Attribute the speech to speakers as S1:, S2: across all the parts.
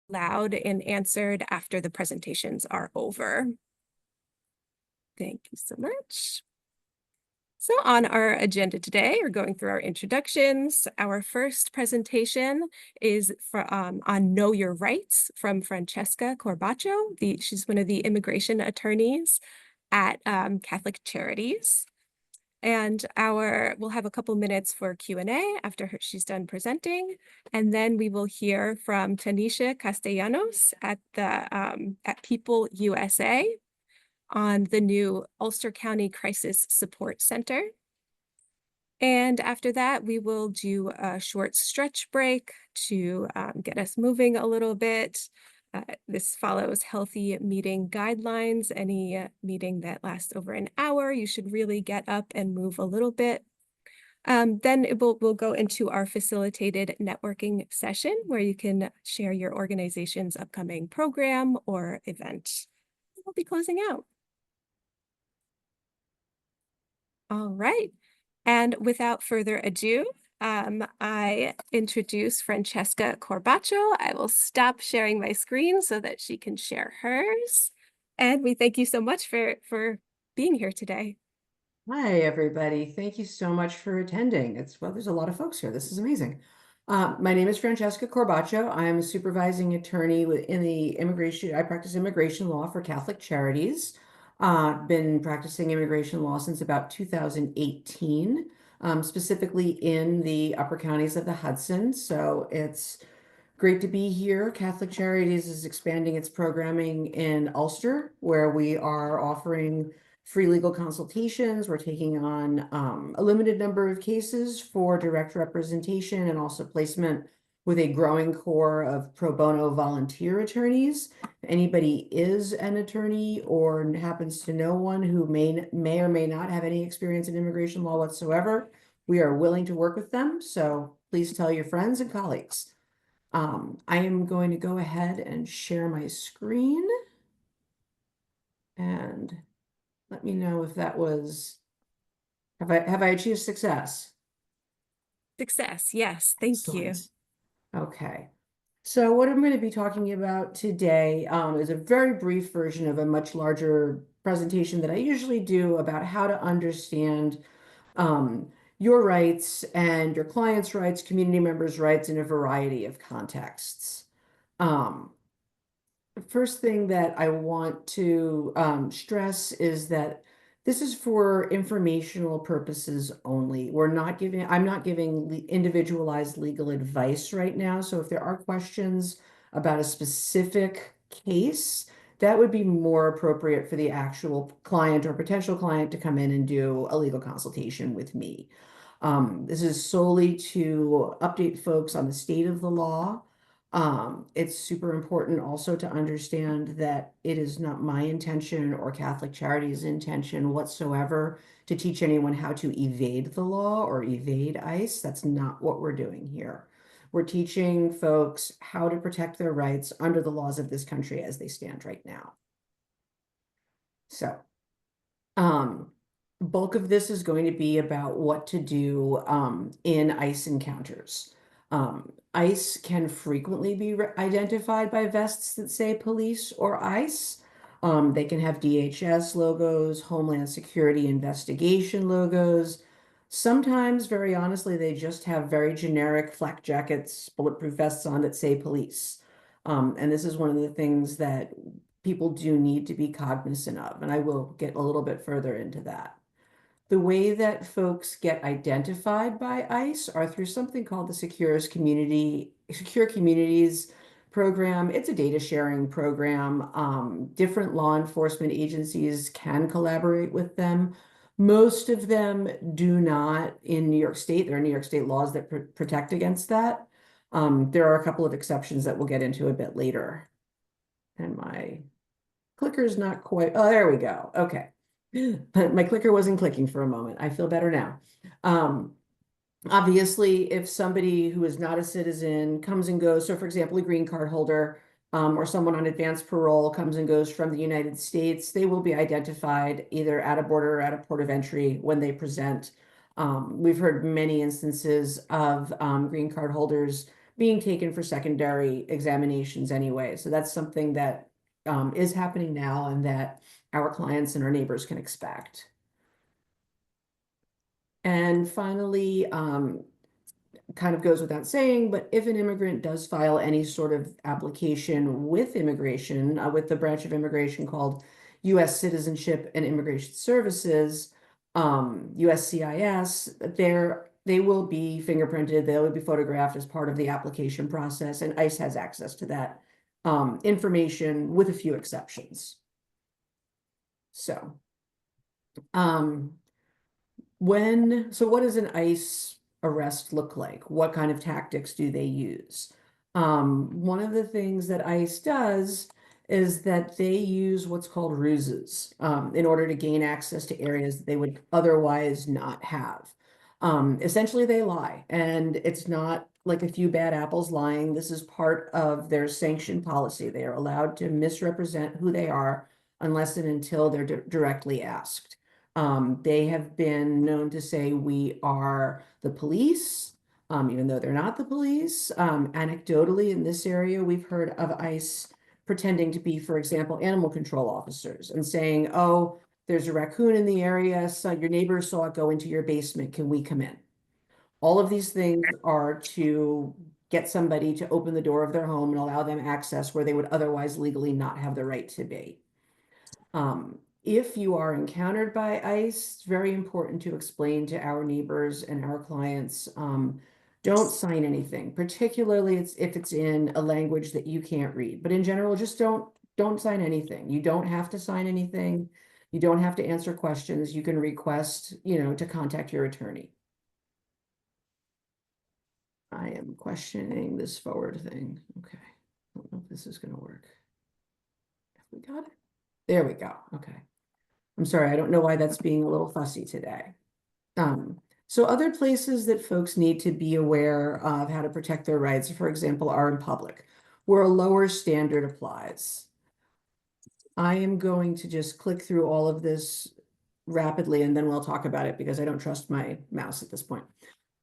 S1: loud and answered after the presentations are over. Thank you so much. So on our agenda today, we're going through our introductions. Our first presentation is on Know Your Rights from Francesca Corbaccio. She's one of the immigration attorneys at Catholic Charities. And we'll have a couple minutes for Q&A after she's done presenting. And then we will hear from Tanisha Castellanos at People USA on the new Ulster County Crisis Support Center. And after that, we will do a short stretch break to get us moving a little bit. This follows healthy meeting guidelines. Any meeting that lasts over an hour, you should really get up and move a little bit. Then we'll go into our facilitated networking session where you can share your organization's upcoming program or event. We'll be closing out. All right. And without further ado, I introduce Francesca Corbaccio. I will stop sharing my screen so that she can share hers. And we thank you so much for being here today.
S2: Hi, everybody. Thank you so much for attending. There's a lot of folks here. This is amazing. My name is Francesca Corbaccio. I'm a supervising attorney in the immigration. I practice immigration law for Catholic Charities. Been practicing immigration law since about 2018, specifically in the upper counties of the Hudson. So it's great to be here. Catholic Charities is expanding its programming in Ulster, where we are offering free legal consultations. We're taking on a limited number of cases for direct representation and also placement with a growing core of pro bono volunteer attorneys. If anybody is an attorney or happens to know one who may or may not have any experience in immigration law whatsoever, we are willing to work with them. So please tell your friends and colleagues. I am going to go ahead and share my screen and let me know if that was, have I achieved success?
S1: Success. Yes. Thank you.
S2: Excellent. Okay. So what I'm going to be talking about today is a very brief version of a much larger presentation that I usually do about how to understand your rights and your clients' rights, community members' rights in a variety of contexts. The first thing that I want to stress is that this is for informational purposes only. I'm not giving individualized legal advice right now. So if there are questions about a specific case, that would be more appropriate for the actual client or potential client to come in and do a legal consultation with me. This is solely to update folks on the state of the law. It's super important also to understand that it is not my intention or Catholic Charities' intention whatsoever to teach anyone how to evade the law or evade ICE. That's not what we're doing here. We're teaching folks how to protect their rights under the laws of this country as they stand right now. So, bulk of this is going to be about what to do in ICE encounters. ICE can frequently be identified by vests that say police or ICE. They can have DHS logos, Homeland Security investigation logos. Sometimes, very honestly, they just have very generic flak jackets, bulletproof vests on that say police. And this is one of the things that people do need to be cognizant of, and I will get a little bit further into that. The way that folks get identified by ICE are through something called the Secure Communities program. It's a data sharing program. Different law enforcement agencies can collaborate with them. Most of them do not in New York State. There are New York State laws that protect against that. There are a couple of exceptions that we'll get into a bit later. And my clicker's not quite, oh, there we go. Okay. My clicker wasn't clicking for a moment. I feel better now. Obviously, if somebody who is not a citizen comes and goes, so for example, a green card holder or someone on advanced parole comes and goes from the United States, they will be identified either at a border or at a port of entry when they present. We've heard many instances of green card holders being taken for secondary examinations anyway. So that's something that is happening now and that our clients and our neighbors can expect. And finally, kind of goes without saying, but if an immigrant does file any sort of application with immigration, with the branch of immigration called U.S. Citizenship and Immigration Services, USCIS, they will be fingerprinted, they will be photographed as part of the application process, and ICE has access to that information with a few exceptions. So, what does an ICE arrest look like? What kind of tactics do they use? One of the things that ICE does is that they use what's called ruses in order to gain access to areas that they would otherwise not have. Essentially, they lie, and it's not like a few bad apples lying. This is part of their sanctioned policy. They are allowed to misrepresent who they are unless and until they're directly asked. They have been known to say we are the police, even though they're not the police. Anecdotally, in this area, we've heard of ICE pretending to be, for example, animal control officers and saying, oh, there's a raccoon in the area, so your neighbor saw it go into your basement. Can we come in? All of these things are to get somebody to open the door of their home and allow them access where they would otherwise legally not have the right to be. If you are encountered by ICE, it's very important to explain to our neighbors and our clients, don't sign anything, particularly if it's in a language that you can't read. But in general, just don't sign anything. You don't have to sign anything. You don't have to answer questions. You can request, to contact your attorney. I am questioning this forward thing. Okay. I don't know if this is going to work. Have we got it? There we go. Okay. I'm sorry, I don't know why that's being a little fussy today. So other places that folks need to be aware of how to protect their rights, for example, are in public, where a lower standard applies. I am going to just click through all of this rapidly, and then we'll talk about it because I don't trust my mouse at this point.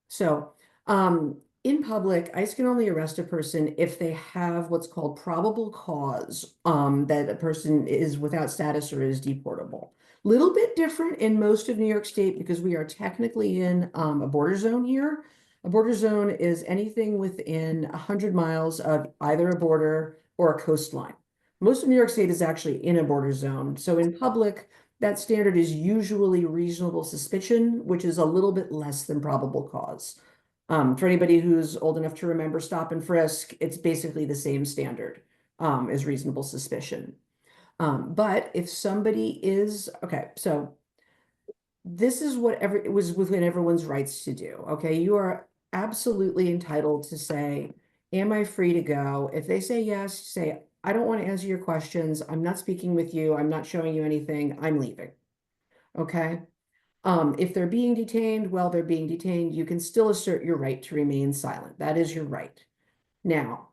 S2: So, in public, ICE can only arrest a person if they have what's called probable cause, that a person is without status or is deportable. Little bit different in most of New York State because we are technically in a border zone here. A border zone is anything within 100 miles of either a border or a coastline. Most of New York State is actually in a border zone. So in public, that standard is usually reasonable suspicion, which is a little bit less than probable cause. For anybody who's old enough to remember stop and frisk, it's basically the same standard as reasonable suspicion. But if somebody is, okay, so this is what it was within everyone's rights to do, okay? You are absolutely entitled to say, am I free to go? If they say yes, say, I don't want to answer your questions. I'm not speaking with you. I'm not showing you anything. I'm leaving, okay? If they're being detained, well, they're being detained. You can still assert your right to remain silent. That is your right. Now,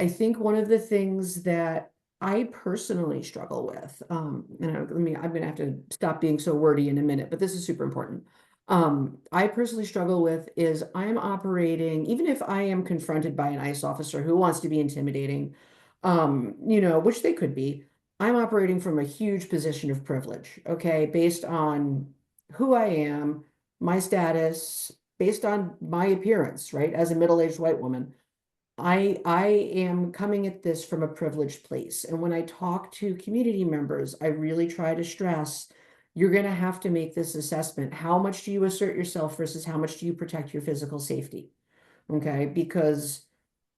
S2: I think one of the things that I personally struggle with, I'm gonna have to stop being so wordy in a minute, but this is super important. I personally struggle with is I'm operating, even if I am confronted by an ICE officer who wants to be intimidating, which they could be, I'm operating from a huge position of privilege, okay, based on who I am, my status, based on my appearance, right, as a middle-aged white woman. I am coming at this from a privileged place. And when I talk to community members, I really try to stress, you're going to have to make this assessment. How much do you assert yourself versus how much do you protect your physical safety? Okay, because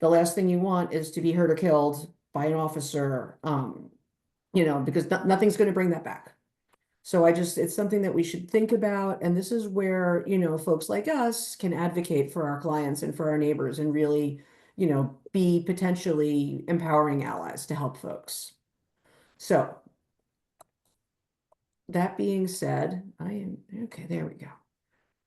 S2: the last thing you want is to be hurt or killed by an officer, because nothing's going to bring that back. So it's something that we should think about. And this is where, folks like us can advocate for our clients and for our neighbors and really, be potentially empowering allies to help folks. So that being said, okay, there we go.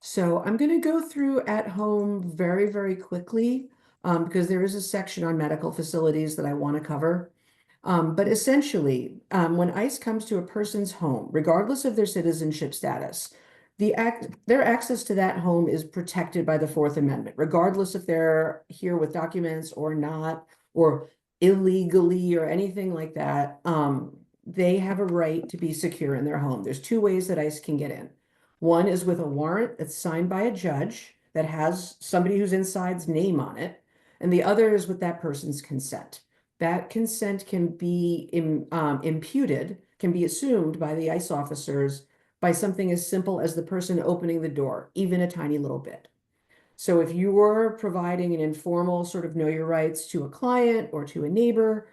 S2: So I'm going to go through at home very, very quickly because there is a section on medical facilities that I want to cover. But essentially, when ICE comes to a person's home, regardless of their citizenship status, their access to that home is protected by the Fourth Amendment, regardless if they're here with documents or not, or illegally or anything like that. They have a right to be secure in their home. There's two ways that ICE can get in. One is with a warrant that's signed by a judge that has somebody who's inside's name on it, and the other is with that person's consent. That consent can be imputed, can be assumed by the ICE officers by something as simple as the person opening the door, even a tiny little bit. So if you were providing an informal sort of know your rights to a client or to a neighbor,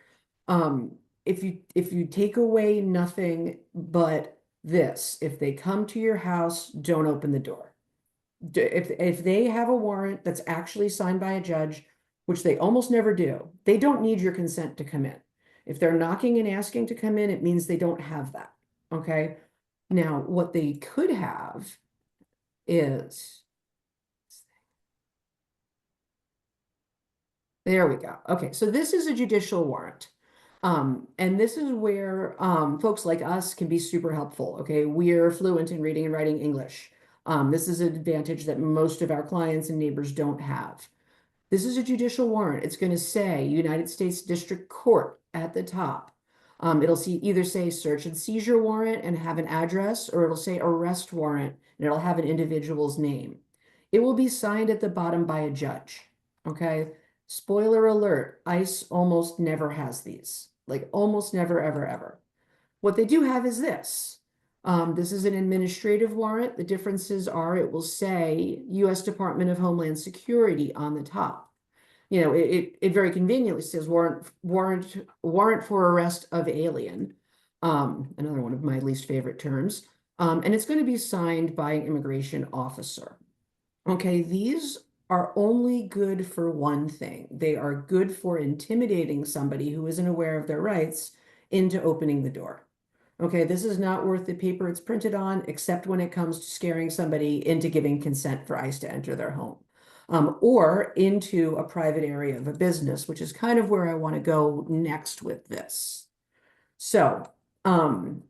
S2: if you take away nothing but this, if they come to your house, don't open the door. If they have a warrant that's actually signed by a judge, which they almost never do, they don't need your consent to come in. If they're knocking and asking to come in, it means they don't have that. Okay. Now, what they could have is, there we go. Okay, so this is a judicial warrant. And this is where folks like us can be super helpful. Okay, we're fluent in reading and writing English. This is an advantage that most of our clients and neighbors don't have. This is a judicial warrant. It's going to say United States District Court at the top. It'll either say search and seizure warrant and have an address, or it'll say arrest warrant and it'll have an individual's name. It will be signed at the bottom by a judge. Okay. Spoiler alert, ICE almost never has these. Like almost never, ever, ever. What they do have is this. This is an administrative warrant. The differences are it will say U.S. Department of Homeland Security on the top. You know, it very conveniently says warrant for arrest of alien. Another one of my least favorite terms. And it's going to be signed by an immigration officer. Okay, these are only good for one thing. They are good for intimidating somebody who isn't aware of their rights into opening the door. Okay, this is not worth the paper it's printed on, except when it comes to scaring somebody into giving consent for ICE to enter their home, or into a private area of a business, which is kind of where I want to go next with this. So, I'm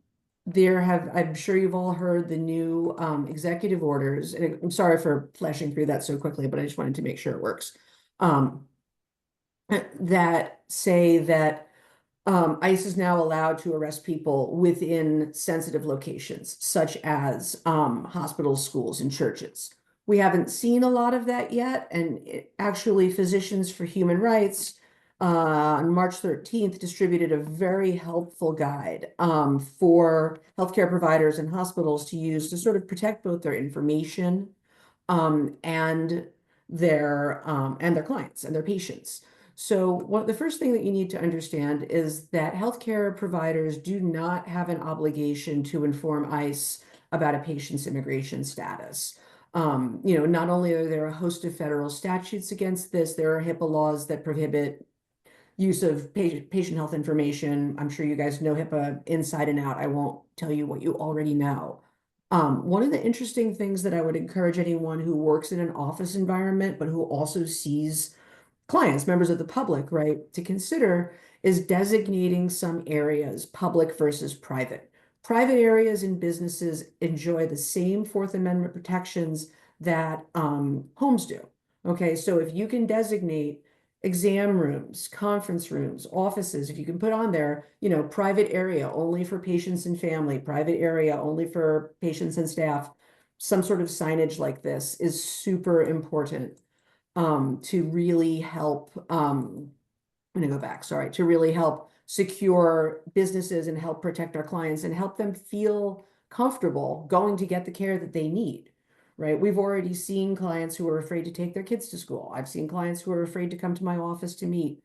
S2: sure you've all heard the new executive orders, and I'm sorry for flashing through that so quickly, but I just wanted to make sure it works. That say that ICE is now allowed to arrest people within sensitive locations, such as hospitals, schools, and churches. We haven't seen a lot of that yet, and actually, Physicians for Human Rights on March 13th distributed a very helpful guide for healthcare providers and hospitals to use to sort of protect both their information and their clients and their patients. So the first thing that you need to understand is that healthcare providers do not have an obligation to inform ICE about a patient's immigration status. Not only are there a host of federal statutes against this, there are HIPAA laws that prohibit use of patient health information. I'm sure you guys know HIPAA inside and out. I won't tell you what you already know. One of the interesting things that I would encourage anyone who works in an office environment, but who also sees clients, members of the public, right, to consider is designating some areas, public versus private. Private areas and businesses enjoy the same Fourth Amendment protections that homes do. Okay, so if you can designate exam rooms, conference rooms, offices, if you can put on there, private area only for patients and family, private area only for patients and staff, some sort of signage like this is super important to really help, I'm going to go back, sorry, to really help secure businesses and help protect our clients and help them feel comfortable going to get the care that they need, right? We've already seen clients who are afraid to take their kids to school. I've seen clients who are afraid to come to my office to meet.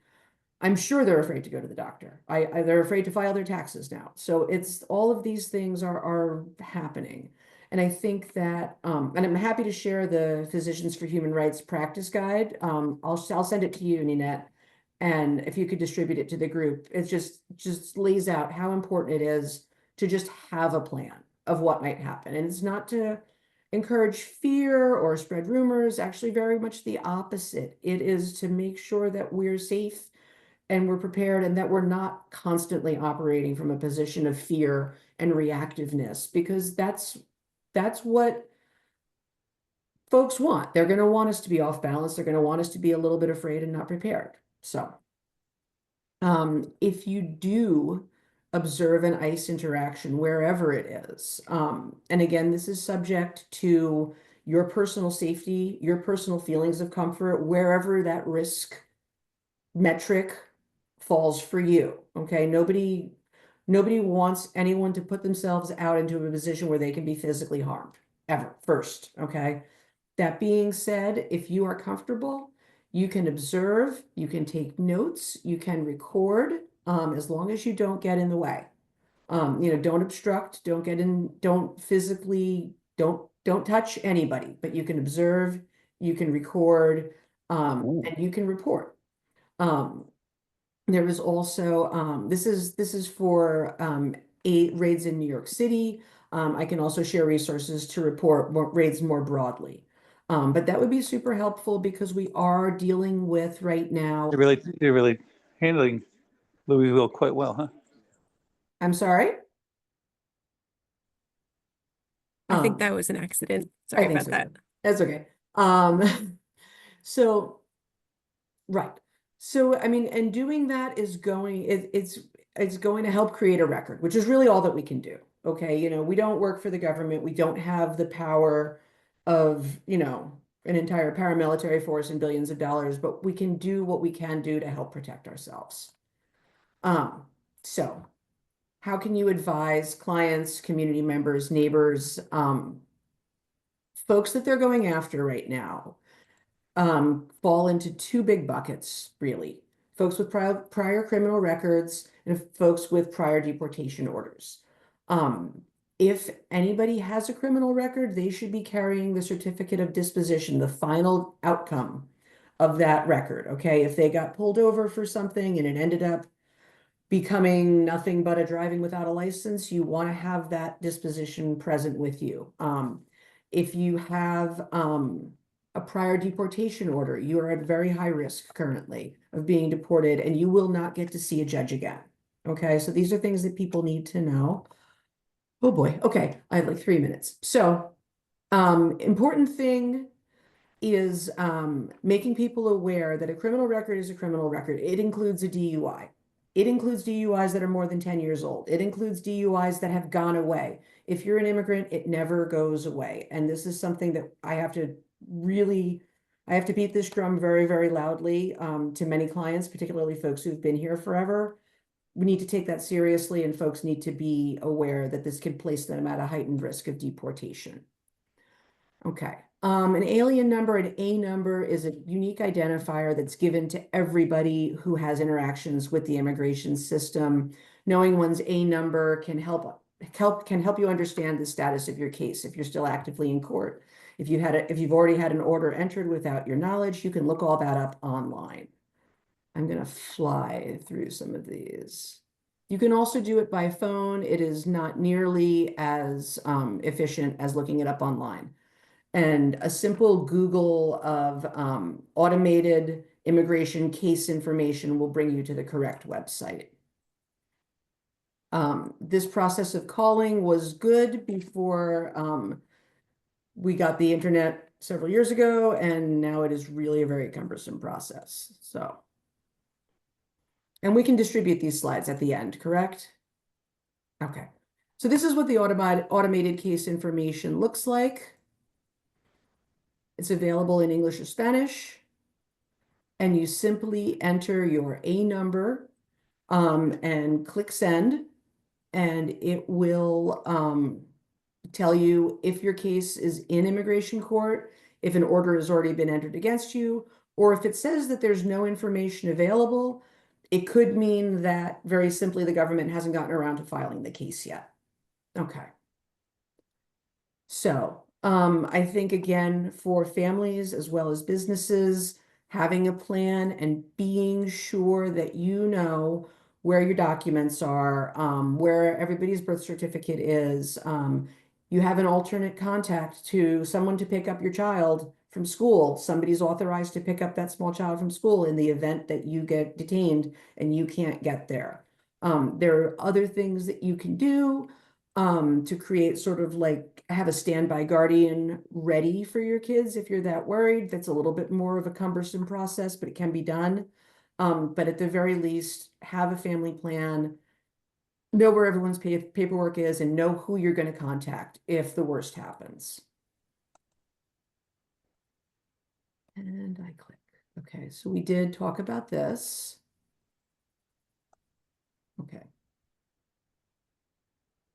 S2: I'm sure they're afraid to go to the doctor. They're afraid to file their taxes now. So it's all of these things are happening. And I think that, and I'm happy to share the Physicians for Human Rights practice guide. I'll send it to you, Ninette. And if you could distribute it to the group, it just lays out how important it is to just have a plan of what might happen. And it's not to encourage fear or spread rumors, actually very much the opposite. It is to make sure that we're safe and we're prepared and that we're not constantly operating from a position of fear and reactiveness, because that's what folks want. They're going to want us to be off balance. They're going to want us to be a little bit afraid and not prepared. So, if you do observe an ICE interaction wherever it is, and again, this is subject to your personal safety, your personal feelings of comfort, wherever that risk metric falls for you. Okay, nobody wants anyone to put themselves out into a position where they can be physically harmed ever first. Okay. That being said, if you are comfortable, you can observe, you can take notes, you can record, as long as you don't get in the way. Don't obstruct, don't get in, don't physically, don't touch anybody, but you can observe, you can record, and you can report. There was also, this is for raids in New York City. I can also share resources to report raids more broadly. But that would be super helpful because we are dealing with right now.
S3: You're really handling Louisville quite well, huh?
S2: I'm sorry.
S1: I think
S2: Um,
S1: that was an accident.
S2: I
S1: Sorry
S2: think
S1: about
S2: so
S1: that.
S2: too. That's okay. So right. So I mean, and doing that is going, it's going to help create a record, which is really all that we can do. Okay, we don't work for the government. We don't have the power of, an entire paramilitary force and billions of dollars, but we can do what we can do to help protect ourselves. So how can you advise clients, community members, neighbors, folks that they're going after right now? Fall into two big buckets, really. Folks with prior criminal records and folks with prior deportation orders. If anybody has a criminal record, they should be carrying the certificate of disposition, the final outcome of that record. Okay, if they got pulled over for something and it ended up becoming nothing but a driving without a license, you want to have that disposition present with you. If you have a prior deportation order, you are at very high risk currently of being deported and you will not get to see a judge again. Okay, so these are things that people need to know. Oh boy, okay, I have like 3 minutes. So, important thing is making people aware that a criminal record is a criminal record. It includes a DUI. It includes DUIs that are more than 10 years old. It includes DUIs that have gone away. If you're an immigrant, it never goes away. And this is something that I have to beat this drum very, very loudly to many clients, particularly folks who've been here forever. We need to take that seriously, and folks need to be aware that this could place them at a heightened risk of deportation. Okay. An alien number, an A number, is a unique identifier that's given to everybody who has interactions with the immigration system. Knowing one's A number can help you understand the status of your case if you're still actively in court. If you've already had an order entered without your knowledge, you can look all that up online. I'm gonna fly through some of these. You can also do it by phone. It is not nearly as efficient as looking it up online. And a simple Google of automated immigration case information will bring you to the correct website. This process of calling was good before we got the internet several years ago, and now it is really a very cumbersome process. So, and we can distribute these slides at the end, correct? Okay. So this is what the automated case information looks like. It's available in English or Spanish. And you simply enter your A number and click send. And it will tell you if your case is in immigration court, if an order has already been entered against you, or if it says that there's no information available, it could mean that very simply the government hasn't gotten around to filing the case yet. Okay. So I think, again, for families as well as businesses, having a plan and being sure that you know where your documents are, where everybody's birth certificate is, you have an alternate contact to someone to pick up your child from school. Somebody's authorized to pick up that small child from school in the event that you get detained and you can't get there. There are other things that you can do. to create sort of like have a standby guardian ready for your kids if you're that worried. That's a little bit more of a cumbersome process, but it can be done. But at the very least, have a family plan, know where everyone's paperwork is, and know who you're going to contact if the worst happens. And I click. Okay, so we did talk about this. Okay.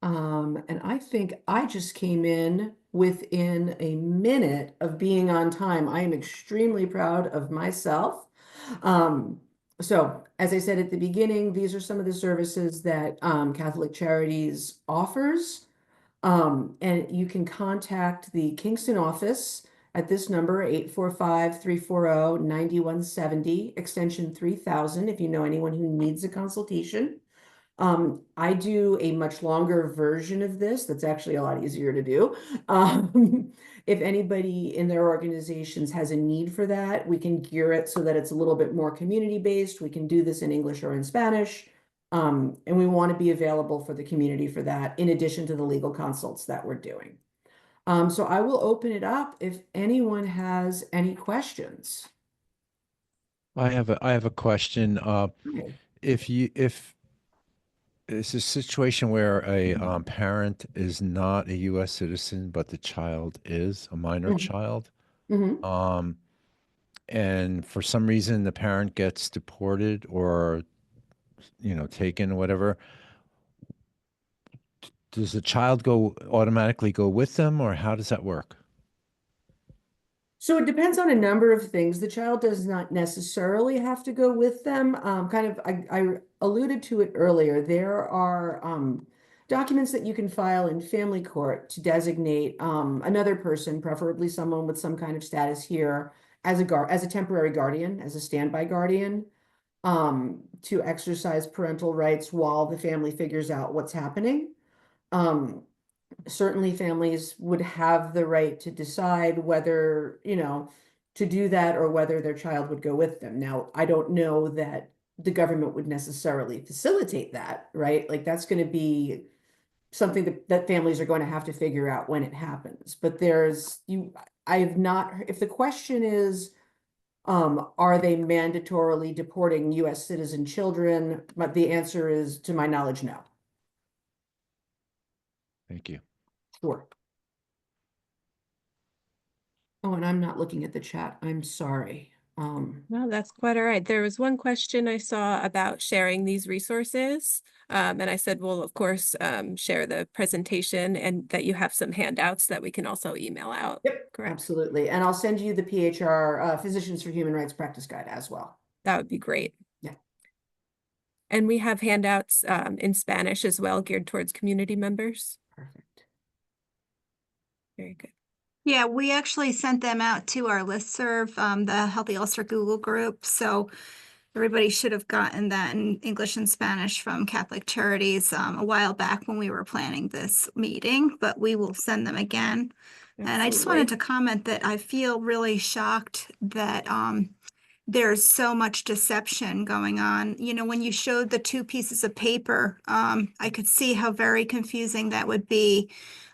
S2: And I think I just came in within a minute of being on time. I am extremely proud of myself. So as I said at the beginning, these are some of the services that Catholic Charities offers. And you can contact the Kingston office at this number, 845-340-9170, extension 3000, if you know anyone who needs a consultation. I do a much longer version of this that's actually a lot easier to do. If anybody in their organizations has a need for that, we can gear it so that it's a little bit more community-based. We can do this in English or in Spanish. And we want to be available for the community for that, in addition to the legal consults that we're doing. So I will open it up if anyone has any questions.
S4: I have a question.
S2: Okay.
S4: If it's a situation where a parent is not a U.S. citizen, but the child is a minor
S2: Mhm.
S4: child,
S2: Mhm.
S4: and for some reason the parent gets deported or, taken or whatever, does the child automatically go with them, or how does that work?
S2: So it depends on a number of things. The child does not necessarily have to go with them. I alluded to it earlier. There are documents that you can file in family court to designate another person, preferably someone with some kind of status here, as a temporary guardian, as a standby guardian, to exercise parental rights while the family figures out what's happening. Certainly families would have the right to decide whether, to do that or whether their child would go with them. Now, I don't know that the government would necessarily facilitate that, right? Like that's going to be something that families are going to have to figure out when it happens. But I have not, if the question is, are they mandatorily deporting US citizen children? But the answer is, to my knowledge, no.
S4: Thank you.
S2: Sure. Oh, and I'm not looking at the chat. I'm sorry.
S1: No, that's quite all right. There was one question I saw about sharing these resources. And I said, well, of course, share the presentation and that you have some handouts that we can also email out.
S2: Yep,
S1: Correct.
S2: absolutely. And I'll send you the PHR, Physicians for Human Rights Practice Guide as well.
S1: That would be great.
S2: Yeah.
S1: And we have handouts in Spanish as well, geared towards community members.
S2: Perfect.
S1: Very good.
S5: Yeah, we actually sent them out to our listserv, the Healthy Ulster Google group. So everybody should have gotten that in English and Spanish from Catholic Charities a while back when we were planning this meeting, but we will send them again. And I just wanted to comment that I feel really shocked that there's so much deception going on. You know, when you showed the two pieces of paper, I could see how very confusing that would be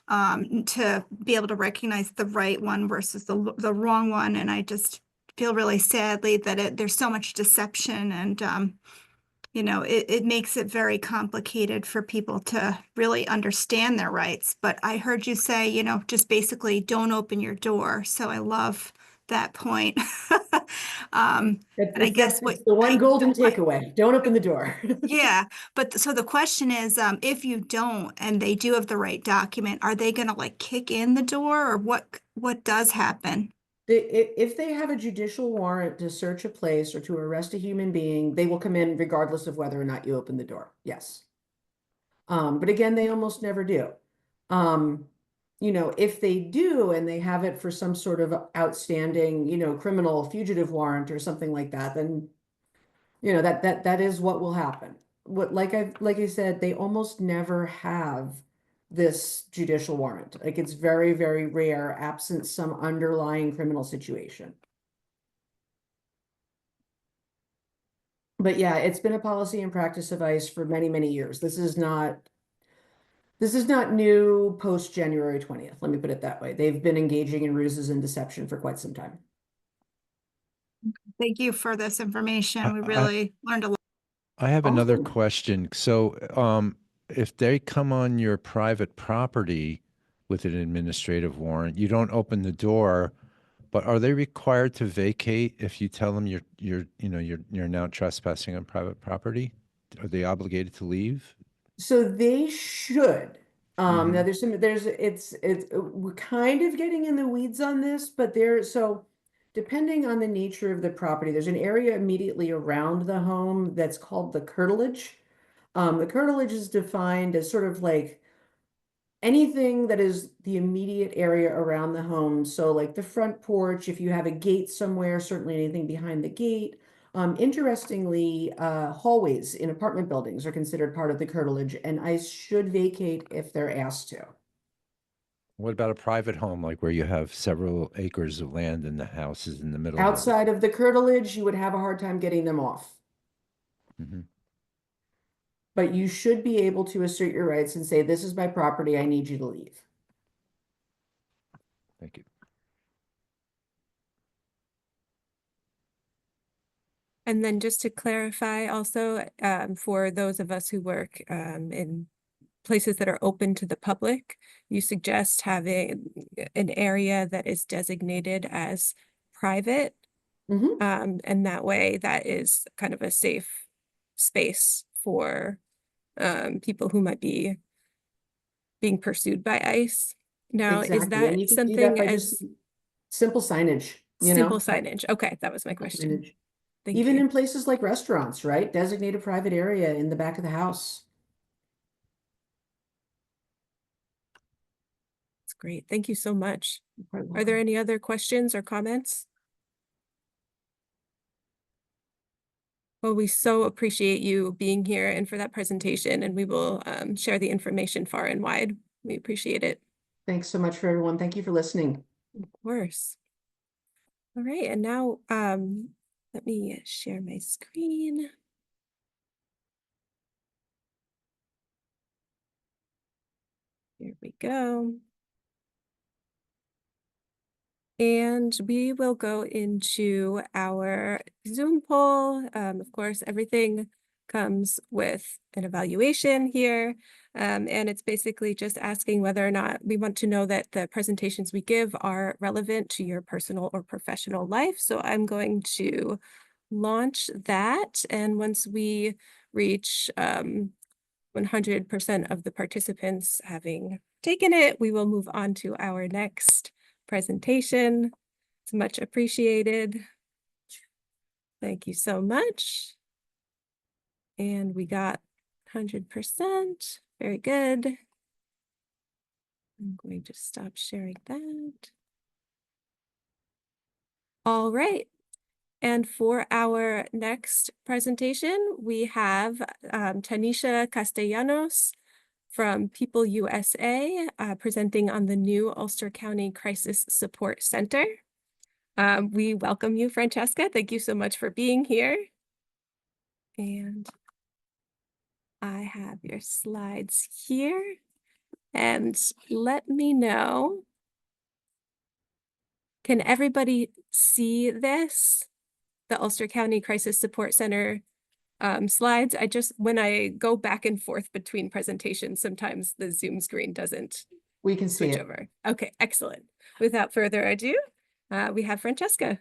S5: to be able to recognize the right one versus the wrong one. And I just feel really sadly that there's so much deception and it makes it very complicated for people to really understand their rights. But I heard you say, just basically don't open your door. So I love that point. And I guess
S2: It's the one golden takeaway. Don't open the door.
S5: yeah, but so the question is, if you don't and they do have the right document, are they going to like kick in the door or what does happen?
S2: If they have a judicial warrant to search a place or to arrest a human being, they will come in regardless of whether or not you open the door. Yes. But again, they almost never do. If they do and they have it for some sort of outstanding, criminal fugitive warrant or something like that, then that is what will happen. Like I said, they almost never have this judicial warrant. Like it's very, very rare, absent some underlying criminal situation. But yeah, it's been a policy and practice of ICE for many, many years. This This is not new post January 20th. Let me put it that way. They've been engaging in ruses and deception for quite some time.
S5: Thank you for this information. We
S4: I-
S5: really learned a lot.
S4: I have another
S2: Awesome.
S4: question. So, if they come on your private property with an administrative warrant, you don't open the door, but are they required to vacate if you tell them you're now trespassing on private property? Are they obligated to leave?
S2: So they should. Now
S4: Mhm.
S2: we're kind of getting in the weeds on this, but so depending on the nature of the property, there's an area immediately around the home that's called the curtilage. The curtilage is defined as sort of like anything that is the immediate area around the home. So like the front porch, if you have a gate somewhere, certainly anything behind the gate. Interestingly, hallways in apartment buildings are considered part of the curtilage, and I should vacate if they're asked to.
S4: What about a private home, like where you have several acres of land and the house is in the middle of it?
S2: Outside of the curtilage, you would have a hard time getting them off.
S4: Mhm.
S2: But you should be able to assert your rights and say, this is my property, I need you to leave.
S4: Thank you.
S1: And then just to clarify also, for those of us who work in places that are open to the public, you suggest having an area that is designated as private.
S2: Mhm.
S1: And that way that is kind of a safe space for people who might be being pursued by ICE. Now, is
S2: Exactly. And
S1: that
S2: you can do that
S1: something
S2: by just
S1: as
S2: simple signage, you
S1: simple
S2: know?
S1: signage? Okay, that was my
S2: Simple
S1: question.
S2: signage.
S1: Thank
S2: Even
S1: you.
S2: in places like restaurants, right? Designate a private area in the back of the house.
S1: That's great. Thank you so much.
S2: You're quite
S1: Are there
S2: welcome.
S1: any other questions or comments? Well, we so appreciate you being here and for that presentation, and we will share the information far and wide. We appreciate it.
S2: Thanks so much for everyone. Thank you for listening.
S1: Of course. All right, and now let me share my screen. Here we go. And we will go into our Zoom poll. Of course, everything comes with an evaluation here. And it's basically just asking whether or not we want to know that the presentations we give are relevant to your personal or professional life. So I'm going to launch that. And once we reach 100% of the participants having taken it, we will move on to our next presentation. It's much appreciated. Thank you so much. And we got 100%. Very good. I'm going to stop sharing that. All right. And for our next presentation, we have Tanisha Castellanos from People USA presenting on the new Ulster County Crisis Support Center. We welcome you, Francesca. Thank you so much for being here. And I have your slides here. And let me know, can everybody see this? The Ulster County Crisis Support Center slides. When I go back and forth between presentations, sometimes the Zoom screen doesn't
S2: We can see
S1: switch
S2: it.
S1: over. Okay, excellent. Without further ado, we have Francesca.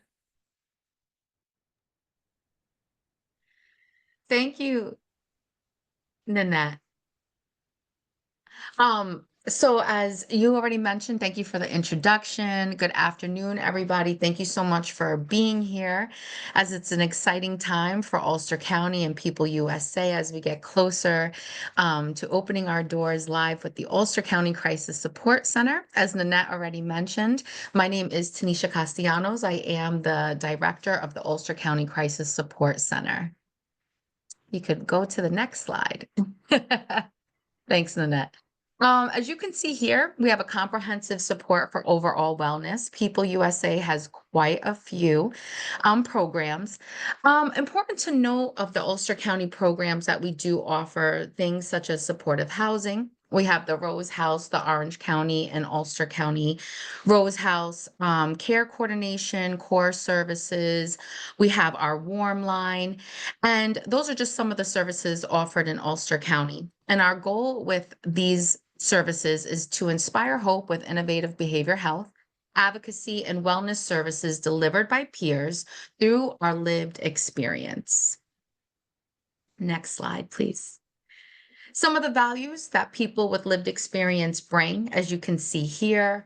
S6: Thank you, Nanette. So as you already mentioned, thank you for the introduction. Good afternoon, everybody. Thank you so much for being here, as it's an exciting time for Ulster County and People USA as we get closer to opening our doors live with the Ulster County Crisis Support Center. As Nanette already mentioned, my name is Tanisha Castellanos. I am the director of the Ulster County Crisis Support Center. You could go to the next slide. Thanks, Nanette. As you can see here, we have a comprehensive support for overall wellness. People USA has quite a few programs. Important to note of the Ulster County programs that we do offer things such as supportive housing, We have the Rose House, the Orange County and Ulster County Rose House, care coordination, core services. We have our warm line, and those are just some of the services offered in Ulster County. And our goal with these services is to inspire hope with innovative behavior health, advocacy, and wellness services delivered by peers through our lived experience. Next slide, please. Some of the values that people with lived experience bring, as you can see here,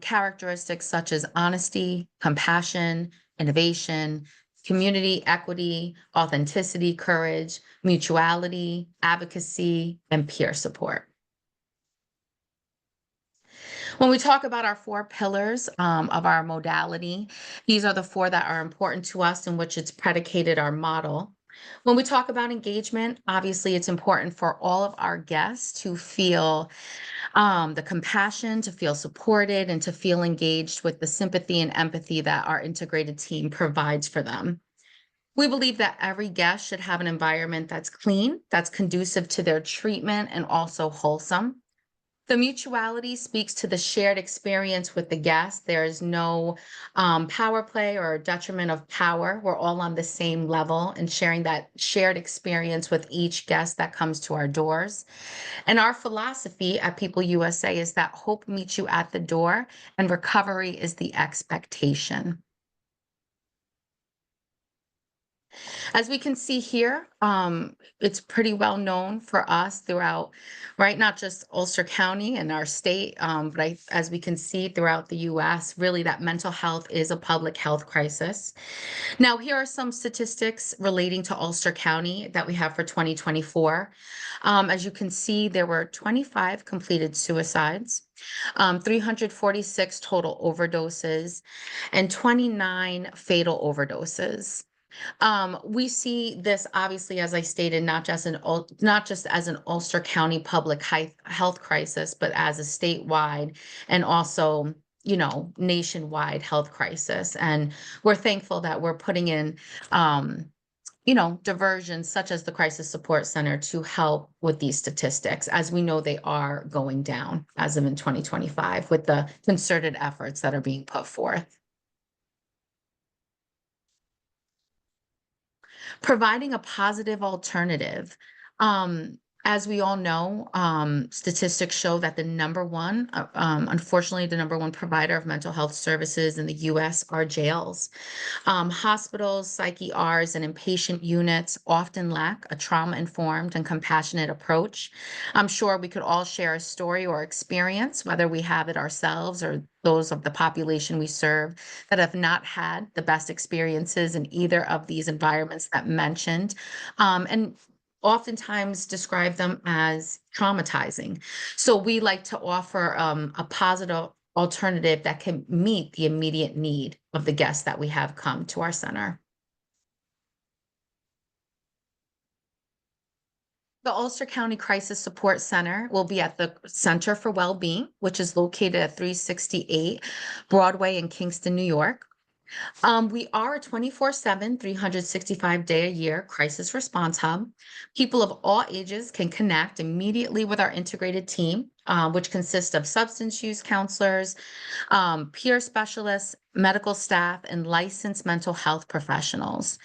S6: characteristics such as honesty, compassion, innovation, community, equity, authenticity, courage, mutuality, advocacy, and peer support. When we talk about our 4 pillars of our modality, these are the 4 that are important to us in which it's predicated our model. When we talk about engagement, obviously it's important for all of our guests to feel the compassion, to feel supported, and to feel engaged with the sympathy and empathy that our integrated team provides for them. We believe that every guest should have an environment that's clean, that's conducive to their treatment, and also wholesome. The mutuality speaks to the shared experience with the guest. There is no power play or detriment of power. We're all on the same level and sharing that shared experience with each guest that comes to our doors. And our philosophy at People USA is that hope meets you at the door and recovery is the expectation. As we can see here, it's pretty well known for us throughout, right, not just Ulster County and our state, but as we can see throughout the US, really that mental health is a public health crisis. Now, here are some statistics relating to Ulster County that we have for 2024. As you can see, there were 25 completed suicides, 346 total overdoses, and 29 fatal overdoses. We see this obviously, as I stated, not just as an Ulster County public health crisis, but as a statewide and also, nationwide health crisis. And we're thankful that we're putting in, diversions such as the Crisis Support Center to help with these statistics, as we know they are going down as of in 2025 with the concerted efforts that are being put forth. Providing a positive alternative. As we all know, statistics show that unfortunately, the number one provider of mental health services in the US are jails. Hospitals, psych ERs, and inpatient units often lack a trauma-informed and compassionate approach. I'm sure we could all share a story or experience, whether we have it ourselves or those of the population we serve, that have not had the best experiences in either of these environments that mentioned, and oftentimes describe them as traumatizing. So we like to offer a positive alternative that can meet the immediate need of the guests that we have come to our center. The Ulster County Crisis Support Center will be at the Center for Wellbeing, which is located at 368 Broadway in Kingston, New York. We are a 24/7, 365-day-a-year crisis response hub. People of all ages can connect immediately with our integrated team, which consists of substance use counselors, peer specialists, medical staff, and licensed mental health professionals.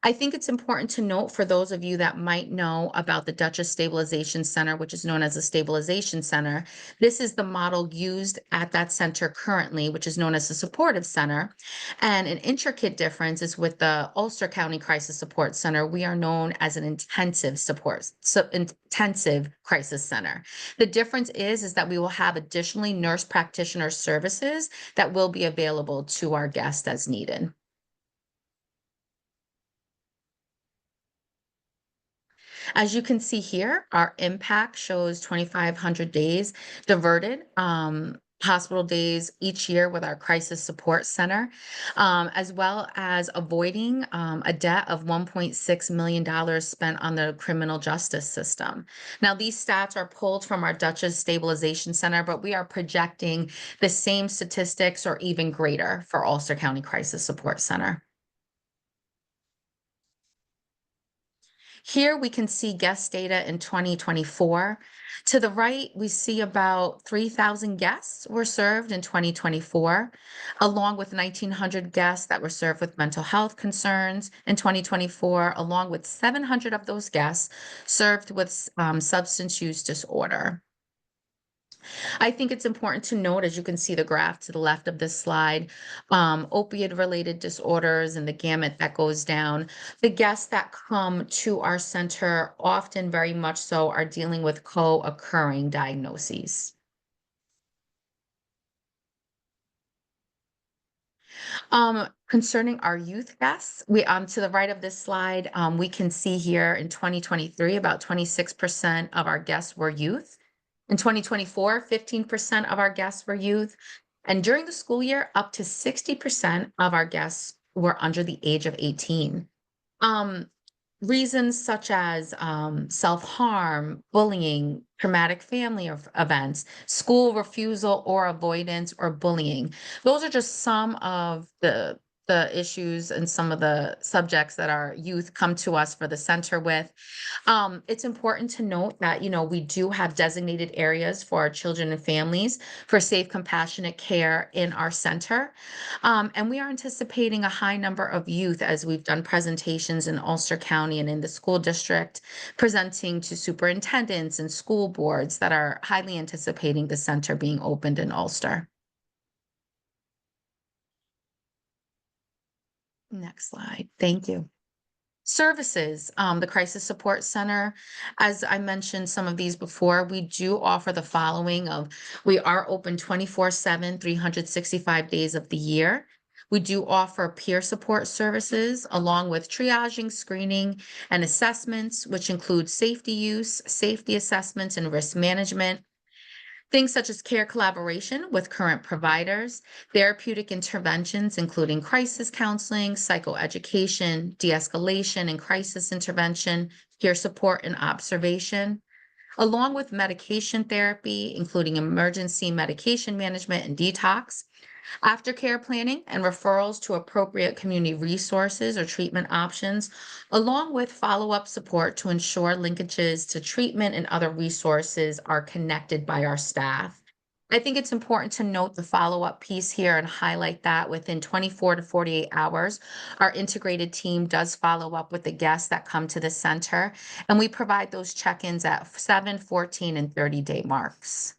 S6: I think it's important to note for those of you that might know about the Duchess Stabilization Center, which is known as a stabilization center. This is the model used at that center currently, which is known as a supportive center. And an intricate difference is with the Ulster County Crisis Support Center, we are known as an intensive crisis center. The difference is that we will have additionally nurse practitioner services that will be available to our guests as needed. As you can see here, our impact shows 2,500 days diverted, hospital days each year with our crisis support center, as well as avoiding a debt of $1.6 million spent on the criminal justice system. Now, these stats are pulled from our Duchess Stabilization Center, but we are projecting the same statistics or even greater for Ulster County Crisis Support Center. Here we can see guest data in 2024. To the right, we see about 3,000 guests were served in 2024, along with 1,900 guests that were served with mental health concerns in 2024, along with 700 of those guests served with substance use disorder. I think it's important to note, as you can see the graph to the left of this slide, opioid-related disorders and the gamut that goes down. The guests that come to our center often very much so are dealing with co-occurring diagnoses. Concerning our youth guests, we to the right of this slide, we can see here in 2023, about 26% of our guests were youth. In 2024, 15% of our guests were youth. And during the school year, up to 60% of our guests were under the age of 18. Reasons such as self-harm, bullying, traumatic family events, school refusal or avoidance, or bullying. Those are just some of the issues and some of the subjects that our youth come to us for the center with. It's important to note that, we do have designated areas for our children and families for safe, compassionate care in our center. And we are anticipating a high number of youth as we've done presentations in Ulster County and in the school district, presenting to superintendents and school boards that are highly anticipating the center being opened in Ulster. Next slide. Thank you. Services, the Crisis Support Center, as I mentioned some of these before, we do offer the following we are open 24/7, 365 days of the year. We do offer peer support services along with triaging, screening, and assessments, which include safety use, safety assessments, and risk management. Things such as care collaboration with current providers, therapeutic interventions, including crisis counseling, psychoeducation, de-escalation and crisis intervention, peer support and observation, along with medication therapy, including emergency medication management and detox, aftercare planning and referrals to appropriate community resources or treatment options, along with follow-up support to ensure linkages to treatment and other resources are connected by our staff. I think it's important to note the follow-up piece here and highlight that within 24 to 48 hours, our integrated team does follow up with the guests that come to the center, and we provide those check-ins at 7, 14, and 30-day marks.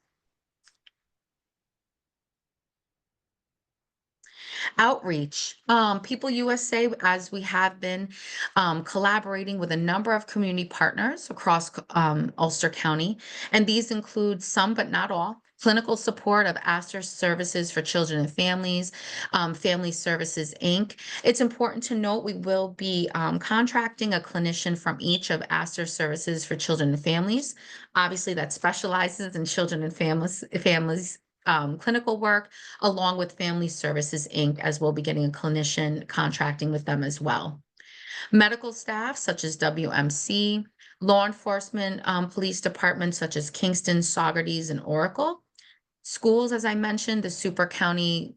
S6: Outreach. People USA, as we have been collaborating with a number of community partners across Ulster County, and these include some, but not all, clinical support of Astor Services for Children and Families, Family Services, Inc. It's important to note we will be contracting a clinician from each of Astor Services for Children and Families. Obviously, that specializes in children and families clinical work, along with Family Services, Inc., as we'll be getting a clinician contracting with them as well. Medical staff, such as WMC, law enforcement police departments, such as Kingston, Saugerties, and Oracle. Schools, as I mentioned, the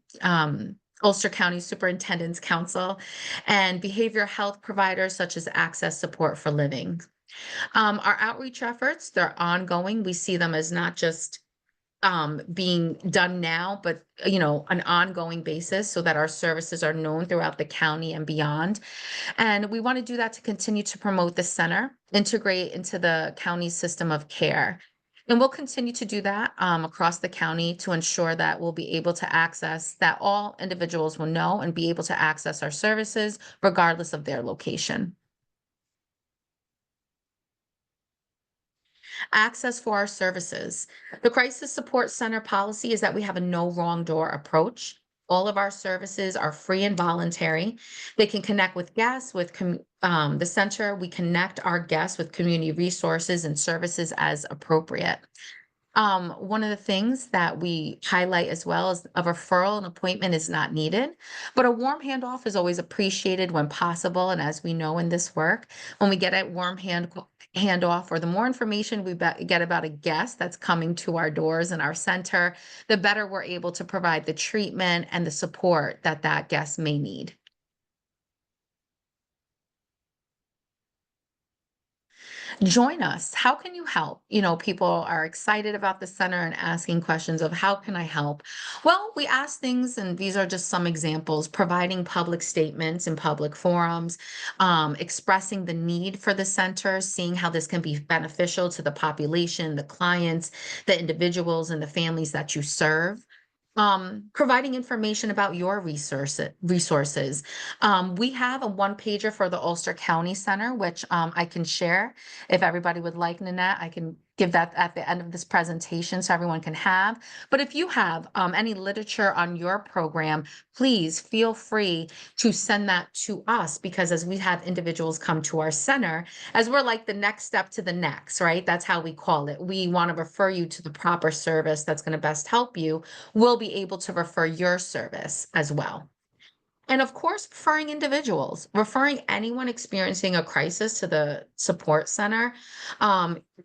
S6: Ulster County Superintendent's Council, and behavioral health providers, such as Access Support for Living. Our outreach efforts, they're ongoing. We see them as not just being done now, but an ongoing basis so that our services are known throughout the county and beyond. And we want to do that to continue to promote the center, integrate into the county's system of care. And we'll continue to do that across the county to ensure that we'll be able to access, that all individuals will know and be able to access our services regardless of their location. Access for our services. The Crisis Support Center policy is that we have a no wrong door approach. All of our services are free and voluntary. They can connect with guests, with the center. We connect our guests with community resources and services as appropriate. One of the things that we highlight as well is a referral and appointment is not needed, but a warm handoff is always appreciated when possible. And as we know in this work, when we get a warm handoff, or the more information we get about a guest that's coming to our doors in our center, the better we're able to provide the treatment and the support that that guest may need. join us. How can you help? You know, people are excited about the center and asking questions of how can I help? Well, we ask things, and these are just some examples: providing public statements in public forums, expressing the need for the center, seeing how this can be beneficial to the population, the clients, the individuals, and the families that you serve. Providing information about your resources. We have a one pager for the Ulster County Center, which I can share if everybody would like. Nanette, I can give that at the end of this presentation so everyone can have. But if you have any literature on your program, please feel free to send that to us, because as we have individuals come to our center, as we're like the next step to the next, right? That's how we call it. We want to refer you to the proper service that's going to best help you. We'll be able to refer your service as well. And of course, referring anyone experiencing a crisis to the support center,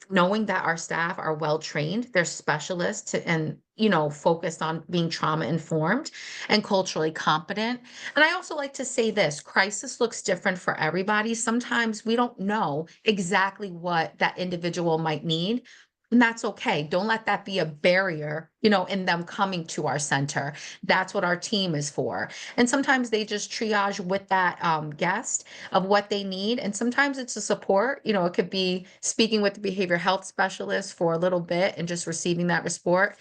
S6: knowing that our staff are well trained, they're specialists and, you know, focused on being trauma informed and culturally competent. And I also like to say this: crisis looks different for everybody. Sometimes we don't know exactly what that individual might need. And that's okay. Don't let that be a barrier, you know, in them coming to our center. That's what our team is for. And sometimes they just triage with that guest of what they need. And sometimes it's a support. You know, it could be speaking with the behavior health specialist for a little bit and just receiving that support.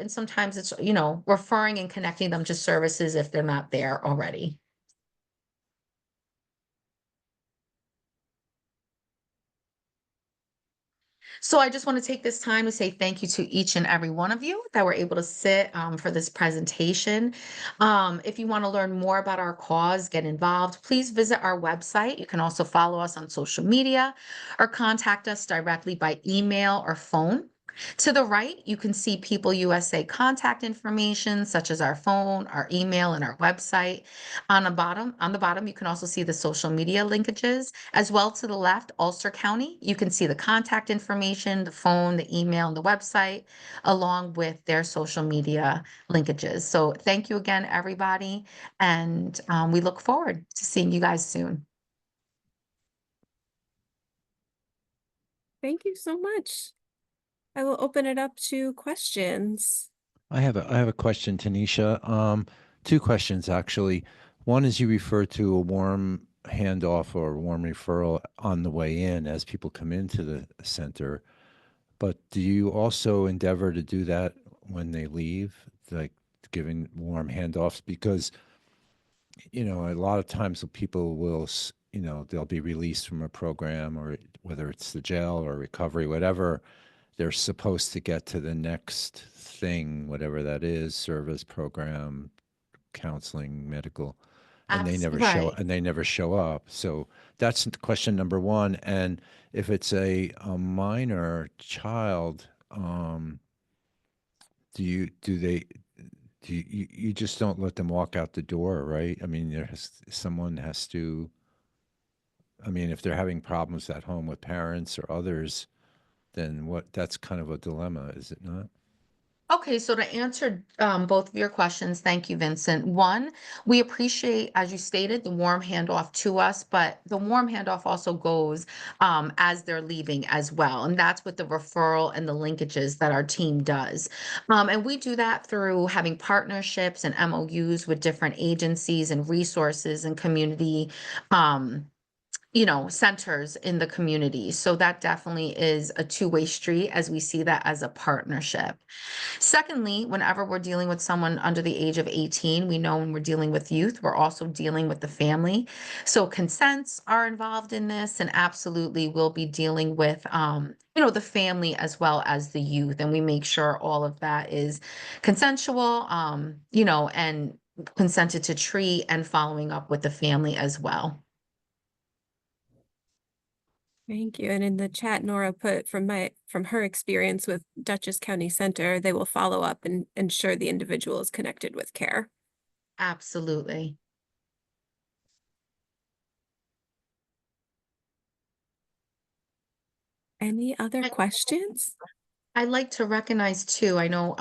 S6: And sometimes it's, you know, referring and connecting them to services if they're not there already. So I just want to take this time to say thank you to each and every one of you that were able to sit for this presentation. If you want to learn more about our cause, get involved, please visit our website. You can also follow us on social media or contact us directly by email or phone. To the right, you can see People USA contact information, such as our phone, our email, and our website. On the bottom, you can also see the social media linkages. As well, to the left, Ulster County, you can see the contact information, the phone, the email, and the website, along with their social media linkages. So thank you again, everybody, and we look forward to seeing you guys soon.
S1: Thank you so much. I will open it up to questions.
S4: I have a question, Tanisha. Two questions actually. One is, you refer to a warm handoff or warm referral on the way in as people come into the center, but do you also endeavor to do that when they leave, like giving warm handoffs? Because, you know, a lot of times people will, you know, they'll be released from a program, or whether it's the jail or recovery, whatever, they're supposed to get to the next thing, whatever that is, service, program, counseling, medical, and they never show
S6: Right.
S4: and they never show up. So that's question number one. And if it's a minor child, you just don't let them walk out the door, right? I mean, someone has to. I mean, if they're having problems at home with parents or others, then that's kind of a dilemma, is it not?
S6: Okay, so to answer both of your questions, thank you, Vincent. One, we appreciate, as you stated, the warm handoff to us, but the warm handoff also goes as they're leaving as well. And that's with the referral and the linkages that our team does. And we do that through having partnerships and MOUs with different agencies and resources and community you know, centers in the community. So that definitely is a two-way street, as we see that as a partnership. Secondly, whenever we're dealing with someone under the age of 18, we know when we're dealing with youth, we're also dealing with the family. So consents are involved in this, and absolutely we'll be dealing with, you know, the family as well as the youth. And we make sure all of that is consensual, you know, and consented to treat, and following up with the family as well.
S1: Thank you. And in the chat, Nora put, from her experience with Dutchess County Center, they will follow up and ensure the individual is connected with care.
S6: Absolutely.
S1: Any other questions?
S6: I'd like to recognize too, I know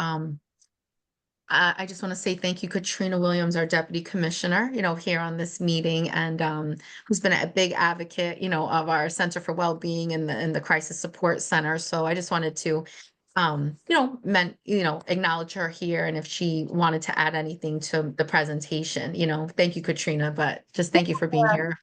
S6: I just want to say thank you, Katrina Williams, our Deputy Commissioner, here on this meeting, and who's been a big advocate, of our Center for Wellbeing and the Crisis Support Center. So I just wanted to, acknowledge her here, and if she wanted to add anything to the presentation, thank you, Katrina, but just thank you for being here.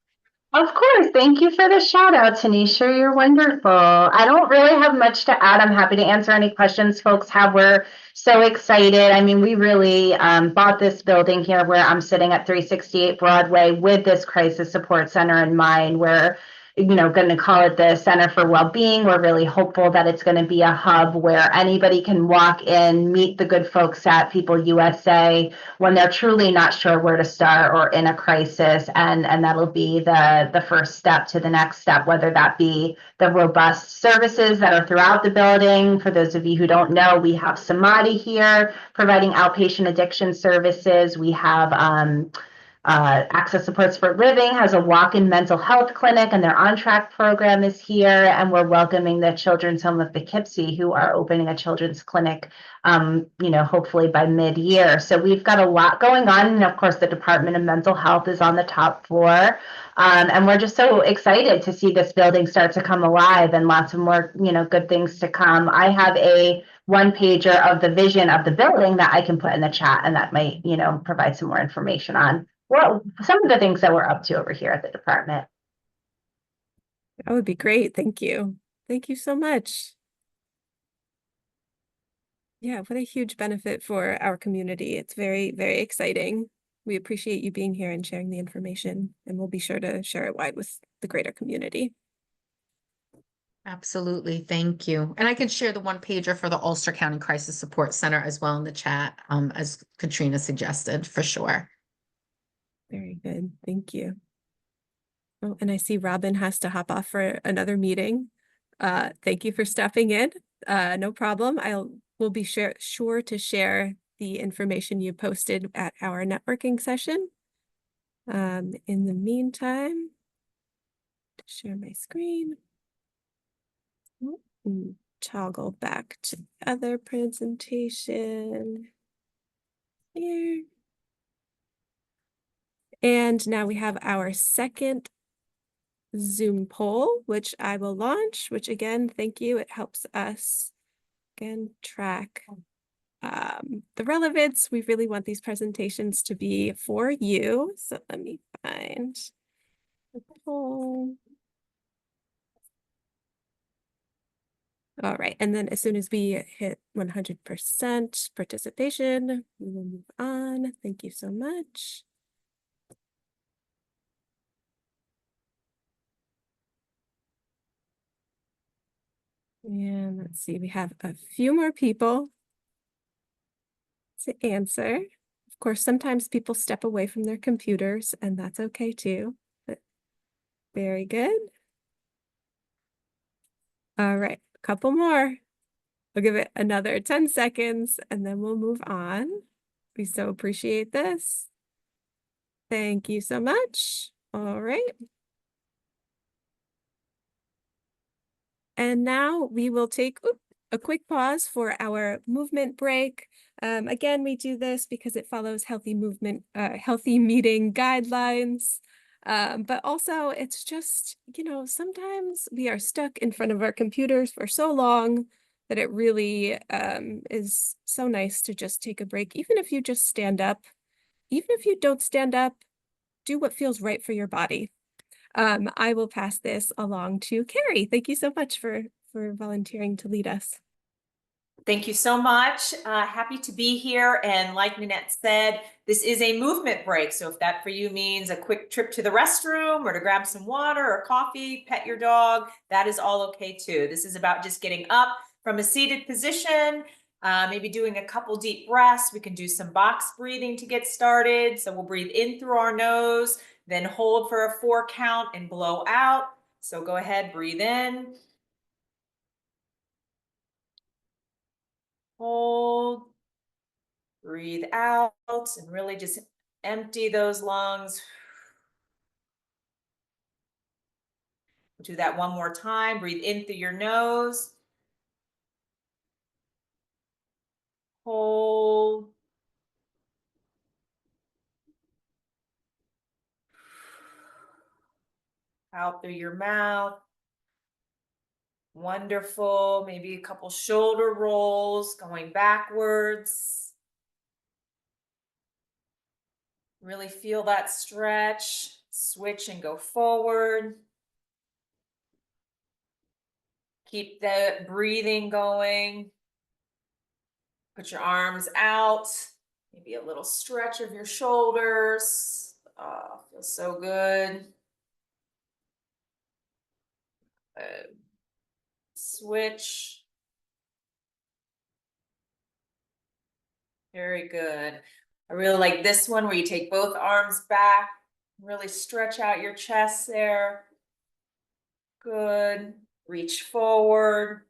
S7: Of course. Thank you for the shout out, Tanisha. You're wonderful. I don't really have much to add. I'm happy to answer any questions folks have. We're so excited. I mean, we really bought this building here where I'm sitting at 368 Broadway with this crisis support center in mind. We're going to call it the Center for Wellbeing. We're really hopeful that it's going to be a hub where anybody can walk in, meet the good folks at People USA when they're truly not sure where to start or in a crisis, and that'll be the first step to the next step, whether that be the robust services that are throughout the building. For those of you who don't know, we have Samadhi here providing outpatient addiction services. We have Access Supports for Living has a walk-in mental health clinic, and their On Track program is here. And we're welcoming the Children's Home of Poughkeepsie, who are opening a children's clinic, hopefully by mid-year. So we've got a lot going on. And of course, the Department of Mental Health is on the top floor. And we're just so excited to see this building start to come alive, and lots of more, good things to come. I have a one pager of the vision of the building that I can put in the chat, and that might, provide some more information on some of the things that we're up to over here at the department.
S1: That would be great. Thank you. Thank you so much. Yeah, what a huge benefit for our community. It's very, very exciting. We appreciate you being here and sharing the information, and we'll be sure to share it wide with the greater community.
S6: Absolutely. Thank you. And I can share the one pager for the Ulster County Crisis Support Center as well in the chat, as Katrina suggested, for sure.
S1: Very good. Thank you. Oh, and I see Robin has to hop off for another meeting. Thank you for stepping in. No problem. We'll be sure to share the information you posted at our networking session. In the meantime, to share my screen. Toggle back to the other presentation here. And now we have our second Zoom poll, which I will launch, which again, thank you. It helps us again track the relevance. We really want these presentations to be for you. So let me find the poll. All right, and then as soon as we hit 100% participation, we will move on. Thank you so much. And let's see, we have a few more people to answer. Of course, sometimes people step away from their computers, and that's okay too, but very good. All right, a couple more. We'll give it another 10 seconds and then we'll move on. We so appreciate this. Thank you so much. All right. And now we will take a quick pause for our movement break. Again, we do this because it follows healthy meeting guidelines. But also it's just, sometimes we are stuck in front of our computers for so long that it really is so nice to just take a break. Even if you just stand up, even if you don't stand up, do what feels right for your body. I will pass this along to Carrie. Thank you so much for volunteering to lead us.
S8: Thank you so much. Happy to be here. And like Nanette said, this is a movement break. So if that for you means a quick trip to the restroom or to grab some water or coffee, pet your dog, that is all okay too. This is about just getting up from a seated position, maybe doing a couple deep breaths. We can do some box breathing to get started. So we'll breathe in through our nose, then hold for a 4 count and blow out. So go ahead, breathe in. Hold, breathe out, and really just empty those lungs. Do that one more time. Breathe in through your nose. Hold, out through your mouth. Wonderful. Maybe a couple shoulder rolls going backwards. Really feel that stretch. Switch and go forward. Keep the breathing going. Put your arms out. Maybe a little stretch of your shoulders. Oh, feels so good. Switch. Very good. I really like this one where you take both arms back, really stretch out your chest there. Good. Reach forward.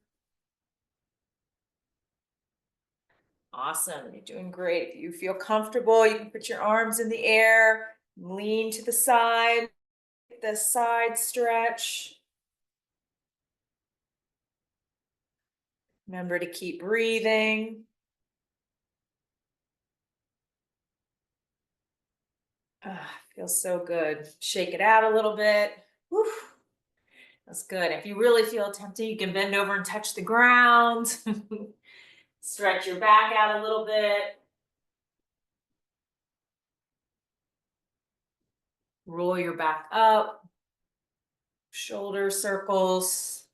S8: Awesome. You're doing great. If you feel comfortable, you can put your arms in the air, lean to the side stretch. Remember to keep breathing. Feels so good. Shake it out a little bit. Whew. That's good. If you really feel tempted, you can bend over and touch the ground. Stretch your back out a little bit. Roll your back up. Shoulder circles.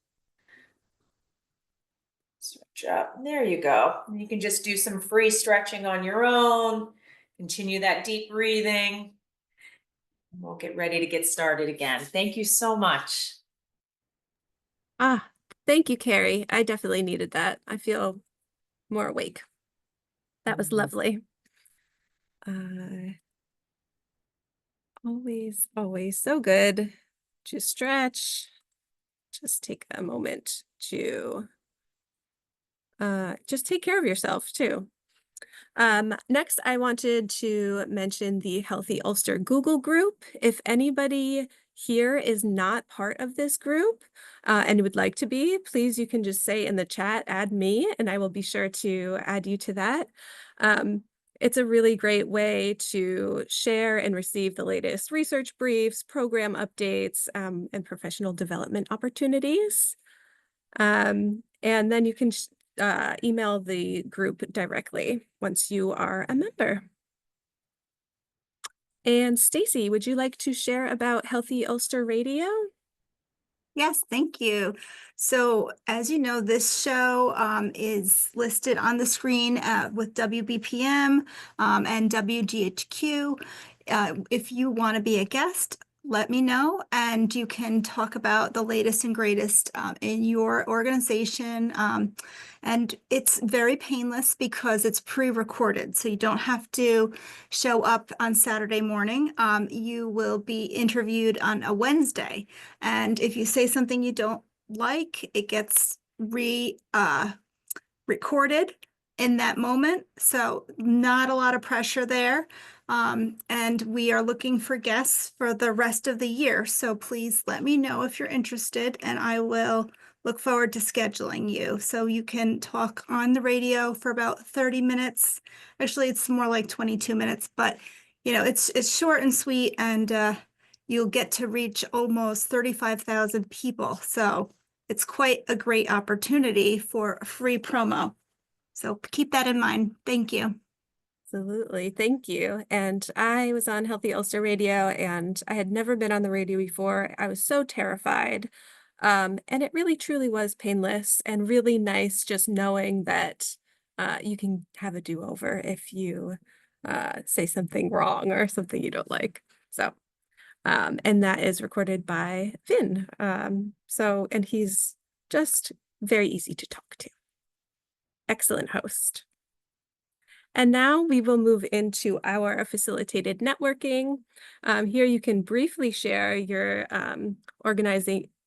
S8: Stretch up. There you go. And you can just do some free stretching on your own. Continue that deep breathing. We'll get ready to get started again. Thank you so much.
S1: Thank you, Carrie. I definitely needed that. I feel more awake. That was lovely. Always so good to stretch. Just take a moment to just take care of yourself too. Next, I wanted to mention the Healthy Ulster Google group. If anybody here is not part of this group and would like to be, please, you can just say in the chat, add me, and I will be sure to add you to that. It's a really great way to share and receive the latest research briefs, program updates, and professional development opportunities. And then you can email the group directly once you are a member. And Stacy, would you like to share about Healthy Ulster Radio?
S5: Yes, thank you. So as you know, this show is listed on the screen with WBPM and WGHQ. If you want to be a guest, let me know, and you can talk about the latest and greatest in your organization. And it's very painless because it's pre-recorded, so you don't have to show up on Saturday morning. You will be interviewed on a Wednesday, and if you say something you don't like, it gets recorded in that moment. So not a lot of pressure there. And we are looking for guests for the rest of the year. So please let me know if you're interested, and I will look forward to scheduling you. So you can talk on the radio for about 30 minutes. Actually, it's more like 22 minutes, but it's short and sweet, and you'll get to reach almost 35,000 people. So it's quite a great opportunity for free promo. So keep that in mind. Thank you.
S1: Absolutely. Thank you. And I was on Healthy Ulster Radio, and I had never been on the radio before. I was so terrified. And it really truly was painless and really nice just knowing that you can have a do-over if you say something wrong or something you don't like. So, and that is recorded by Finn. And he's just very easy to talk to. Excellent host. And now we will move into our facilitated networking. Here you can briefly share your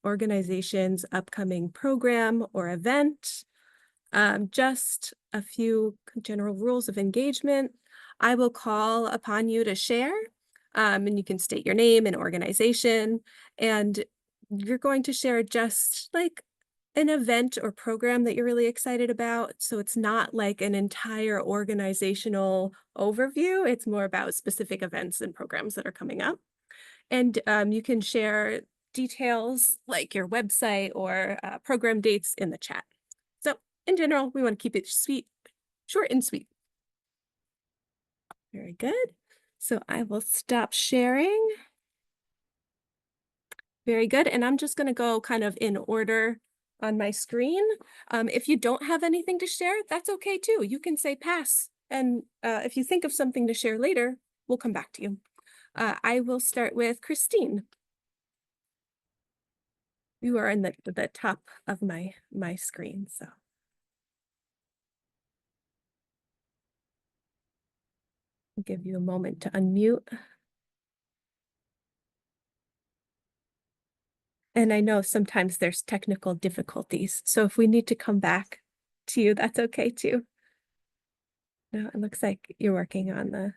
S1: organization's upcoming program or event. Just a few general rules of engagement. I will call upon you to share, and you can state your name and organization, and you're going to share just like an event or program that you're really excited about. So it's not like an entire organizational overview. It's more about specific events and programs that are coming up. And you can share details like your website or program dates in the chat. So in general, we want to keep it short and sweet. Very good. So I will stop sharing. Very good. And I'm just going to go kind of in order on my screen. If you don't have anything to share, that's okay too. You can say pass. And if you think of something to share later, we'll come back to you. I will start with Christine. You are in the top of my screen, so. I'll give you a moment to unmute. And I know sometimes there's technical difficulties, so if we need to come back to you, that's okay too. No, it looks like you're working on the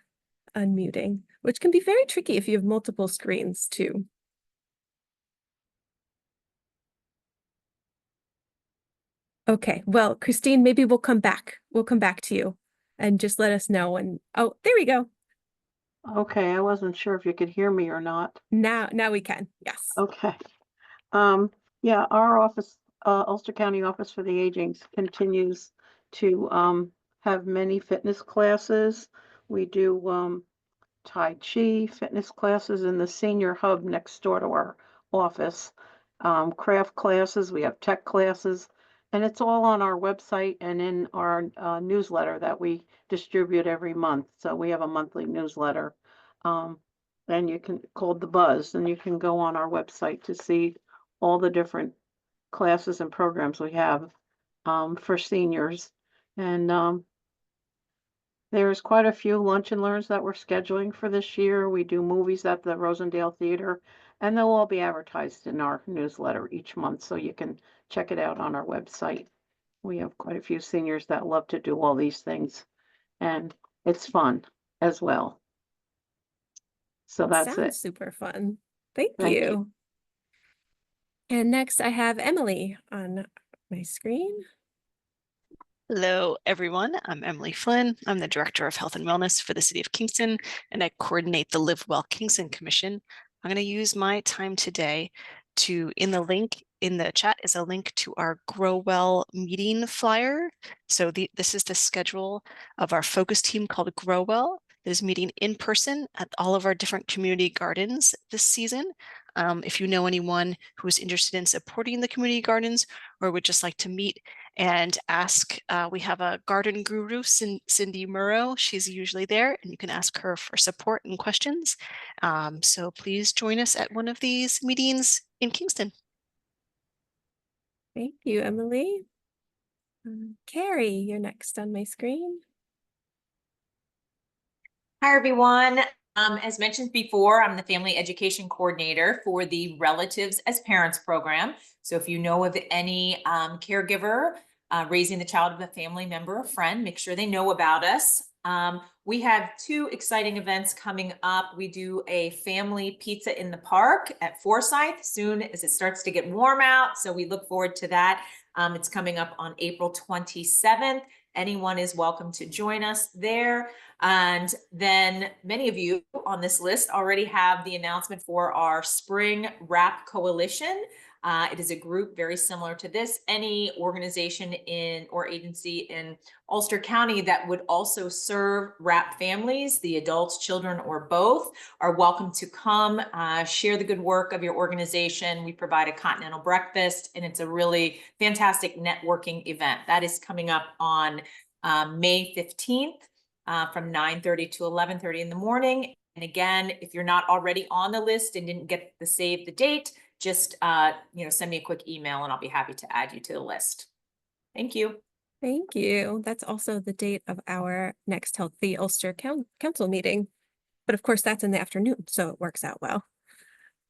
S1: unmuting, which can be very tricky if you have multiple screens too. Okay, well, Christine, maybe we'll come back. We'll come back to you and just let us know. And oh, there we go.
S9: Okay, I wasn't sure if you could hear me or not.
S1: Now we can. Yes.
S9: Okay. Yeah, our office, Ulster County Office for the Aging continues to have many fitness classes. We do Tai Chi fitness classes in the senior hub next door to our office. Craft classes, we have tech classes, and it's all on our website and in our newsletter that we distribute every month. So we have a monthly newsletter. And you can called The Buzz, and you can go on our website to see all the different classes and programs we have for seniors. And there's quite a few lunch and learns that we're scheduling for this year. We do movies at the Rosendale Theater, and they'll all be advertised in our newsletter each month, so you can check it out on our website. We have quite a few seniors that love to do all these things, and it's fun as well. So that's
S1: Sounds
S9: it.
S1: super fun. Thank
S9: Thank
S1: you.
S9: you.
S1: And next I have Emily on my screen.
S10: Hello, everyone. I'm Emily Flynn. I'm the Director of Health and Wellness for the City of Kingston, and I coordinate the Live Well Kingston Commission. I'm going to use my time today to, in the link in the chat is a link to our Grow Well meeting flyer. So this is the schedule of our focus team called Grow Well. That is meeting in person at all of our different community gardens this season. If you know anyone who is interested in supporting the community gardens or would just like to meet and ask, we have a garden guru, Cindy Murrow. She's usually there, and you can ask her for support and questions. So please join us at one of these meetings in Kingston.
S1: Thank you, Emily. Carrie, you're next on my screen.
S8: Hi, everyone. As mentioned before, I'm the Family Education Coordinator for the Relatives as Parents program. So if you know of any caregiver raising the child of a family member or friend, make sure they know about us. We have two exciting events coming up. We do a family pizza in the park at Forsyth soon as it starts to get warm out. So we look forward to that. It's coming up on April 27th. Anyone is welcome to join us there. And then many of you on this list already have the announcement for our Spring Wrap Coalition. It is a group very similar to this. Any organization in or agency in Ulster County that would also serve WRAP families, the adults, children, or both, are welcome to come share the good work of your organization. We provide a continental breakfast, and it's a really fantastic networking event. That is coming up on May 15th from 9:30 to 11:30 in the morning. And again, if you're not already on the list and didn't get the save the date, just send me a quick email and I'll be happy to add you to the list. Thank you.
S1: Thank you. That's also the date of our next Healthy Ulster Council meeting. But of course, that's in the afternoon, so it works out well.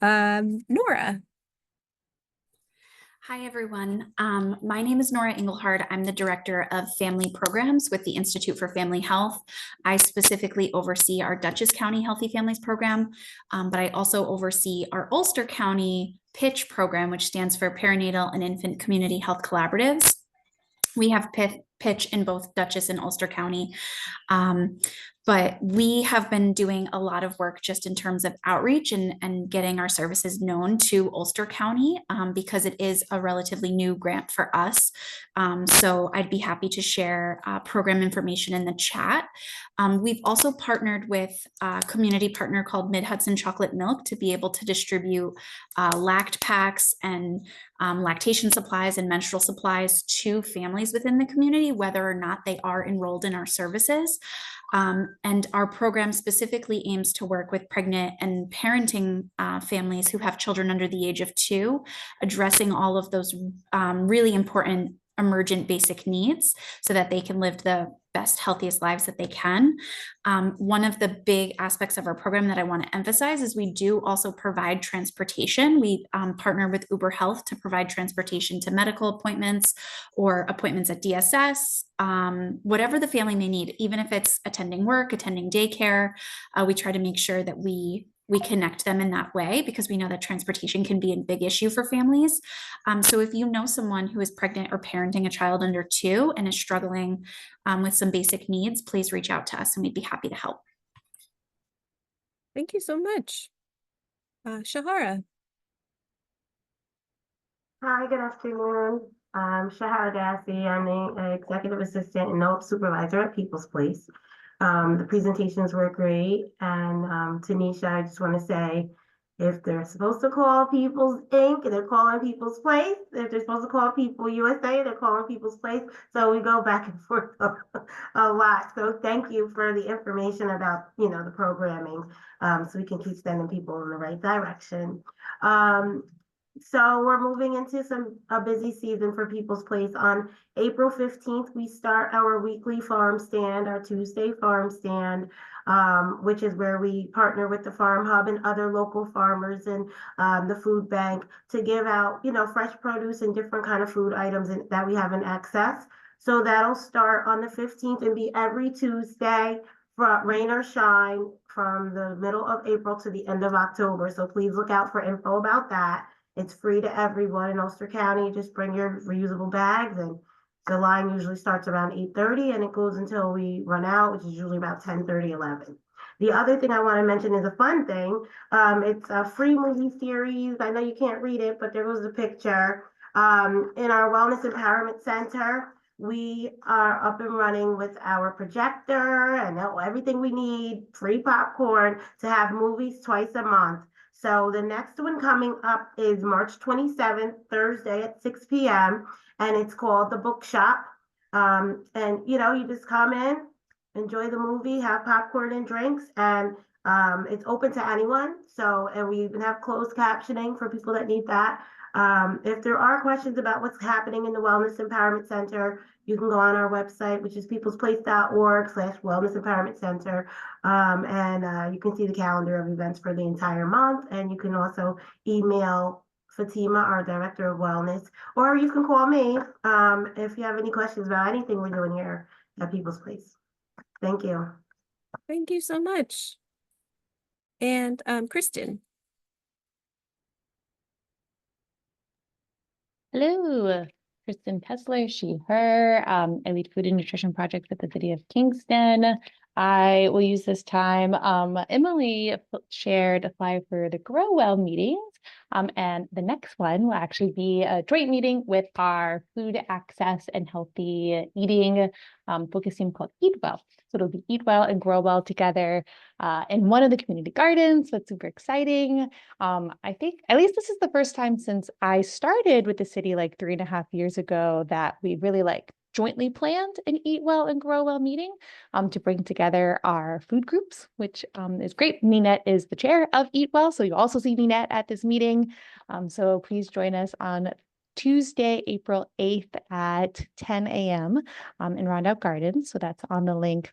S1: Nora.
S11: Hi, everyone. My name is Nora Engelhard. I'm the Director of Family Programs with the Institute for Family Health. I specifically oversee our Dutchess County Healthy Families program, but I also oversee our Ulster County PITCH program, which stands for Perinatal and Infant Community Health Collaboratives. We have pitch in both Dutchess and Ulster County. But we have been doing a lot of work just in terms of outreach and getting our services known to Ulster County because it is a relatively new grant for us. So I'd be happy to share program information in the chat. We've also partnered with a community partner called Mid-Hudson Chocolate Milk to be able to distribute lact packs and lactation supplies and menstrual supplies to families within the community, whether or not they are enrolled in our services. And our program specifically aims to work with pregnant and parenting families who have children under the age of 2, addressing all of those really important emergent basic needs so that they can live the best, healthiest lives that they can. One of the big aspects of our program that I want to emphasize is we do also provide transportation. We partner with Uber Health to provide transportation to medical appointments or appointments at DSS, whatever the family may need, even if it's attending work, attending daycare. We try to make sure that we connect them in that way because we know that transportation can be a big issue for families. So if you know someone who is pregnant or parenting a child under 2 and is struggling with some basic needs, please reach out to us and we'd be happy to help.
S1: Thank you so much. Shahara.
S12: Hi, good afternoon. I'm Shahara Gassi. I'm the executive assistant and NOPE supervisor at People's Place. The presentations were great. And Tanisha, I just want to say, if they're supposed to call People's Inc., they're calling People's Place. If they're supposed to call People USA, they're calling People's Place. So we go back and forth a lot. So thank you for the information about, the programming, so we can keep sending people in the right direction. So we're moving into a busy season for People's Place. On April 15th, we start our weekly farm stand, our Tuesday farm stand, which is where we partner with the Farm Hub and other local farmers and the food bank to give out, fresh produce and different kind of food items that we have in excess. So that'll start on the 15th and be every Tuesday, rain or shine, from the middle of April to the end of October. So please look out for info about that. It's free to everyone in Ulster County. Just bring your reusable bags, and the line usually starts around 8:30 and it goes until we run out, which is usually about 10:30, 11. The other thing I want to mention is a fun thing. It's a free movie series. I know you can't read it, but there was a picture. In our Wellness Empowerment Center, we are up and running with our projector and everything we need, free popcorn, to have movies twice a month. So the next one coming up is March 27th, Thursday at 6 p.m. and it's called The Bookshop. And you just come in, enjoy the movie, have popcorn and drinks, and it's open to anyone. And we even have closed captioning for people that need that. If there are questions about what's happening in the Wellness Empowerment Center, you can go on our website, which is peoplesplace.org/Wellness Empowerment Center. And you can see the calendar of events for the entire month. And you can also email Fatima, our Director of Wellness, or you can call me if you have any questions about anything we're doing here at People's Place. Thank you.
S1: Thank you so much. And Kristen.
S13: Hello, Kristen Kessler, she, her. I lead food and nutrition projects at the city of Kingston. I will use this time. Emily shared a flyer for the Grow Well meetings, and the next one will actually be a joint meeting with our food access and healthy eating focus team called Eat Well. So it'll be Eat Well and Grow Well together in one of the community gardens. So it's super exciting. I think at least this is the first time since I started with the city like 3.5 years ago that we really jointly planned an Eat Well and Grow Well meeting to bring together our food groups, which is great. Ninette is the chair of Eat Well, so you also see Ninette at this meeting. So please join us on Tuesday, April 8th at 10 a.m. In Rondout Gardens. So that's on the link.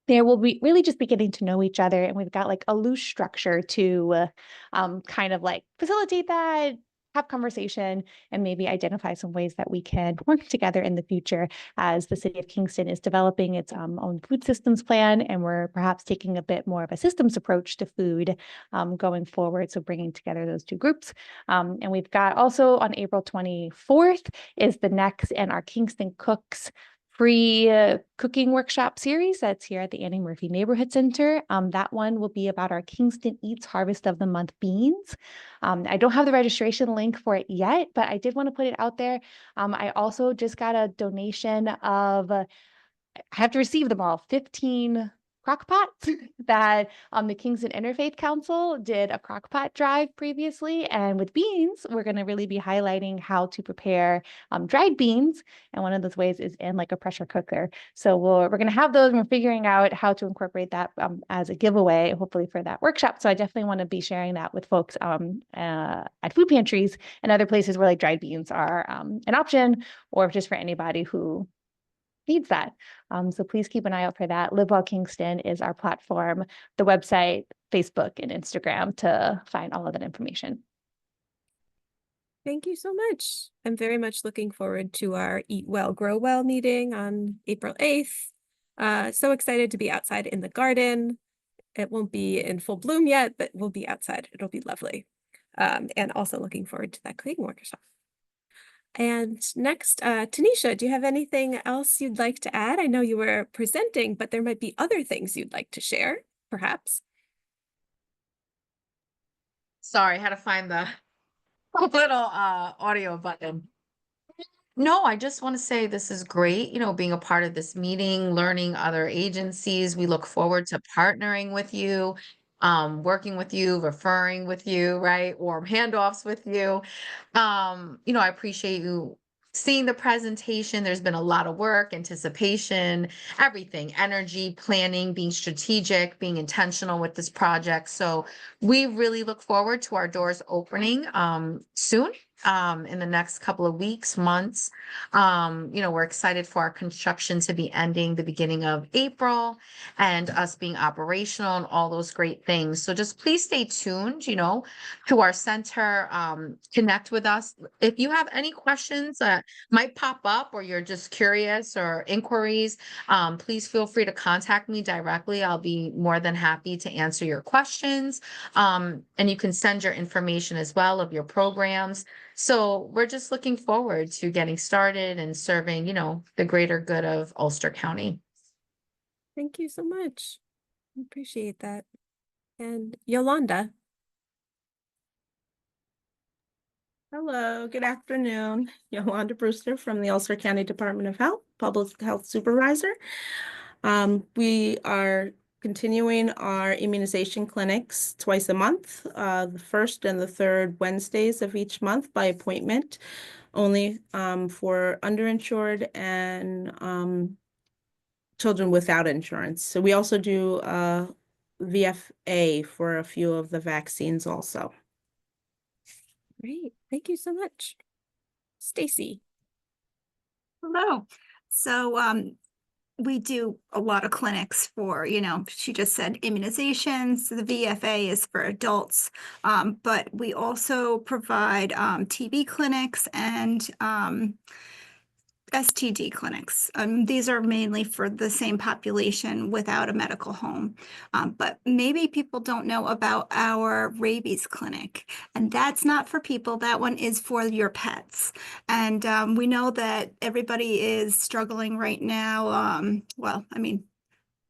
S13: There will be really just be getting to know each other, and we've got a loose structure to kind of facilitate that, have conversation, and maybe identify some ways that we can work together in the future as the city of Kingston is developing its own food systems plan, and we're perhaps taking a bit more of a systems approach to food going forward. So bringing together those two groups. And we've got also on April 24th is the next and our Kingston Cooks free cooking workshop series that's here at the Annie Murphy Neighborhood Center. That one will be about our Kingston Eats Harvest of the Month beans. I don't have the registration link for it yet, but I did want to put it out there. I also just got a donation of, I have to receive them all, 15 crock pots that the Kingston Interfaith Council did a crock pot drive previously. And with beans, we're going to really be highlighting how to prepare dried beans. And one of those ways is in like a pressure cooker. So we're going to have those, and we're figuring out how to incorporate that as a giveaway, hopefully for that workshop. So I definitely want to be sharing that with folks at food pantries and other places where like dried beans are an option, or just for anybody who needs that. So please keep an eye out for that. Live Well Kingston is our platform, the website, Facebook, and Instagram to find all of that information.
S1: Thank you so much. I'm very much looking forward to our Eat Well, Grow Well meeting on April 8th. So excited to be outside in the garden. It won't be in full bloom yet, but we'll be outside. It'll be lovely. And also looking forward to that cooking workshop. And next, Tanisha, do you have anything else you'd like to add? I know you were presenting, but there might be other things you'd like to share, perhaps.
S6: Sorry, I had to find the little audio button. No, I just want to say this is great, being a part of this meeting, learning other agencies. We look forward to partnering with you, working with you, referring with you, right? Or handoffs with you. I appreciate you seeing the presentation. There's been a lot of work, anticipation, everything, energy, planning, being strategic, being intentional with this project. So we really look forward to our doors opening soon. In the next couple of weeks, months. We're excited for our construction to be ending the beginning of April and us being operational and all those great things. So just please stay tuned, to our center, connect with us. If you have any questions that might pop up, or you're just curious or inquiries, please feel free to contact me directly. I'll be more than happy to answer your questions. And you can send your information as well of your programs. So we're just looking forward to getting started and serving, the greater good of Ulster County.
S1: Thank you so much. I appreciate that. And Yolanda.
S14: Hello, good afternoon. Yolanda Brewster from the Ulster County Department of Health, Public Health Supervisor. We are continuing our immunization clinics twice a month, the first and the third Wednesdays of each month by appointment, only for underinsured and children without insurance. So we also do VFA for a few of the vaccines also.
S1: Great. Thank you so much. Stacy.
S5: Hello. So we do a lot of clinics for, she just said immunizations. The VFA is for adults, but we also provide TB clinics and STD clinics. These are mainly for the same population without a medical home. But maybe people don't know about our rabies clinic, and that's not for people. That one is for your pets. And we know that everybody is struggling right now.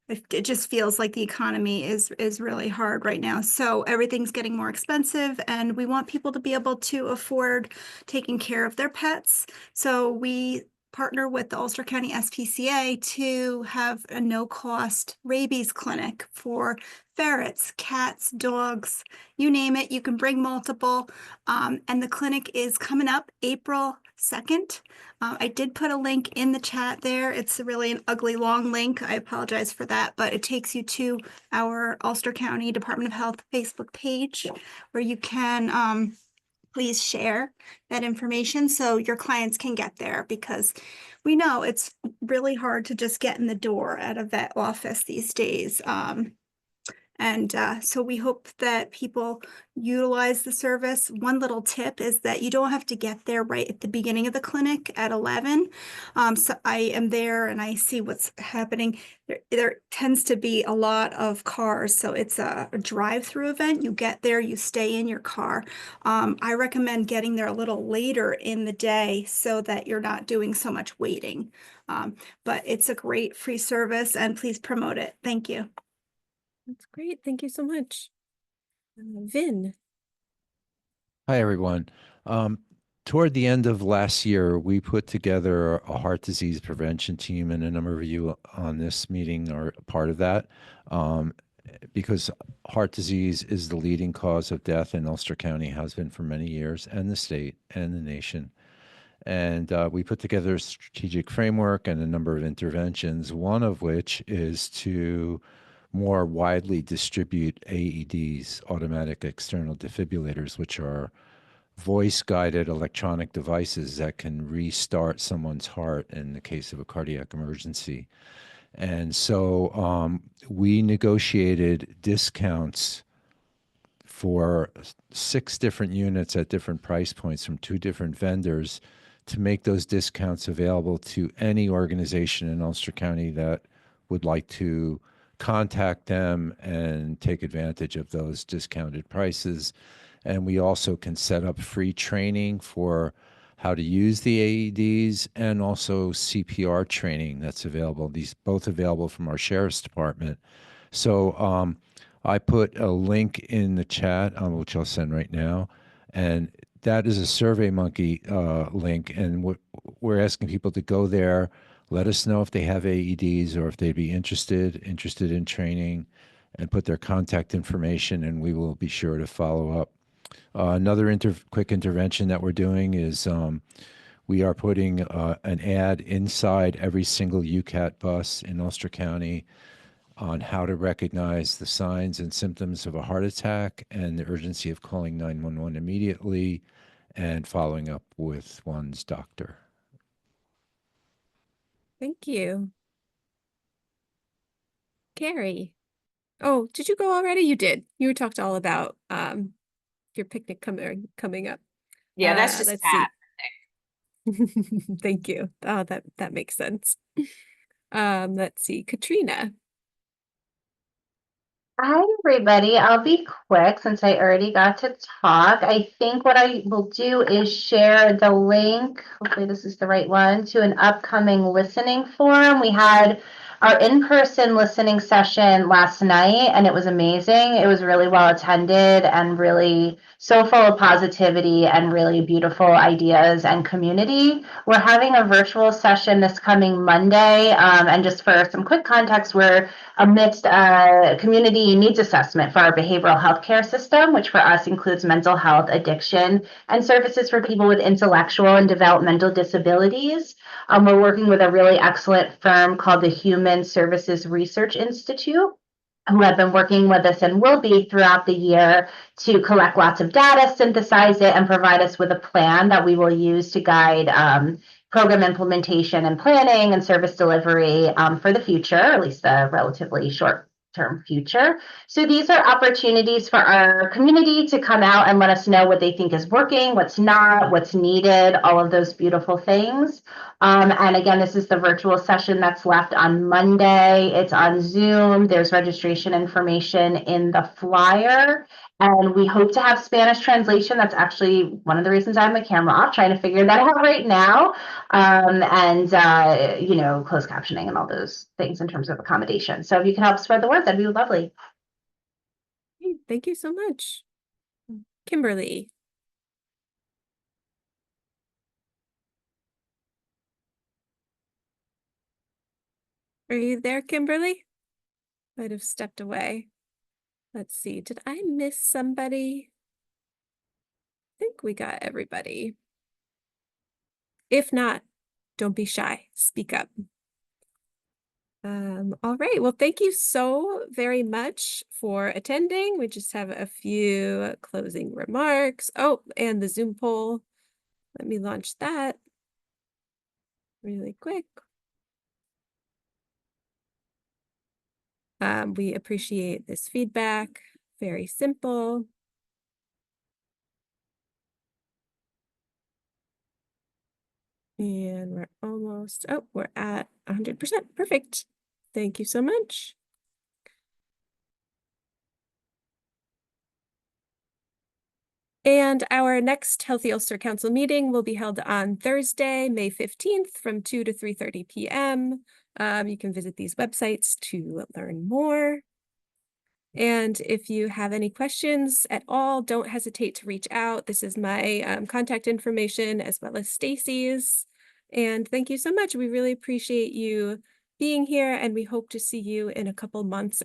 S5: It just feels like the economy is really hard right now. So everything's getting more expensive, and we want people to be able to afford taking care of their pets. So we partner with the Ulster County SPCA to have a no-cost rabies clinic for ferrets, cats, dogs, you name it. You can bring multiple. And the clinic is coming up April 2nd. I did put a link in the chat there. It's really an ugly long link. I apologize for that, but it takes you to our Ulster County Department of Health Facebook page where you can please share that information so your clients can get there, because we know it's really hard to just get in the door at a vet office these days. So we hope that people utilize the service. One little tip is that you don't have to get there right at the beginning of the clinic at 11. So I am there and I see what's happening. There tends to be a lot of cars. So it's a drive-through event. You get there, you stay in your car. I recommend getting there a little later in the day so that you're not doing so much waiting. But it's a great free service and please promote it. Thank you.
S1: That's great. Thank you so much. Vin.
S4: Hi, everyone. Toward the end of last year, we put together a heart disease prevention team, and a number of you on this meeting are a part of that, because heart disease is the leading cause of death in Ulster County, has been for many years, and the state and the nation. And we put together a strategic framework and a number of interventions, one of which is to more widely distribute AEDs, automatic external defibrillators, which are voice-guided electronic devices that can restart someone's heart in the case of a cardiac emergency. And so we negotiated discounts for 6 different units at different price points from 2 different vendors to make those discounts available to any organization in Ulster County that would like to contact them and take advantage of those discounted prices. And we also can set up free training for how to use the AEDs and also CPR training that's available. These both available from our Sheriff's Department. So I put a link in the chat, which I'll send right now. And that is a SurveyMonkey link. And we're asking people to go there, let us know if they have AEDs or if they'd be interested in training, and put their contact information, and we will be sure to follow up. Another quick intervention that we're doing is we are putting an ad inside every single UCAT bus in Ulster County on how to recognize the signs and symptoms of a heart attack and the urgency of calling 911 immediately and following up with one's doctor.
S1: Thank you. Carrie. Oh, did you go already? You did. You talked all about your picnic coming up.
S8: Yeah, that's just
S1: let's
S8: Pat.
S1: see. Thank you. Oh, that makes sense. Let's see, Katrina.
S7: Hi, everybody. I'll be quick since I already got to talk. I think what I will do is share the link, hopefully this is the right one, to an upcoming listening forum. We had our in-person listening session last night, and it was amazing. It was really well attended and really so full of positivity and really beautiful ideas and community. We're having a virtual session this coming Monday, and just for some quick context, we're amidst a community needs assessment for our behavioral health care system, which for us includes mental health, addiction, and services for people with intellectual and developmental disabilities. We're working with a really excellent firm called the Human Services Research Institute, who have been working with us and will be throughout the year to collect lots of data, synthesize it, and provide us with a plan that we will use to guide program implementation and planning and service delivery for the future, at least the relatively short-term future. So these are opportunities for our community to come out and let us know what they think is working, what's not, what's needed, all of those beautiful things. And again, this is the virtual session that's left on Monday. It's on Zoom. There's registration information in the flyer. And we hope to have Spanish translation. That's actually one of the reasons I have my camera off, trying to figure that out right now. You know, closed captioning and all those things in terms of accommodation. So if you can help spread the word, that'd be lovely.
S1: Thank you so much. Kimberly. Are you there, Kimberly? Might have stepped away. Let's see, did I miss somebody? I think we got everybody. If not, don't be shy, speak up. All right, well, thank you so very much for attending. We just have a few closing remarks. Oh, and the Zoom poll. Let me launch that really quick. We appreciate this feedback, very simple. And we're almost, oh, we're at 100%, perfect. Thank you so much. And our next Healthy Ulster Council meeting will be held on Thursday, May 15th from 2 to 3:30 p.m. You can visit these websites to learn more. And if you have any questions at all, don't hesitate to reach out. This is my contact information as well as Stacy's. And thank you so much. We really appreciate you being here, and we hope to see you in a couple months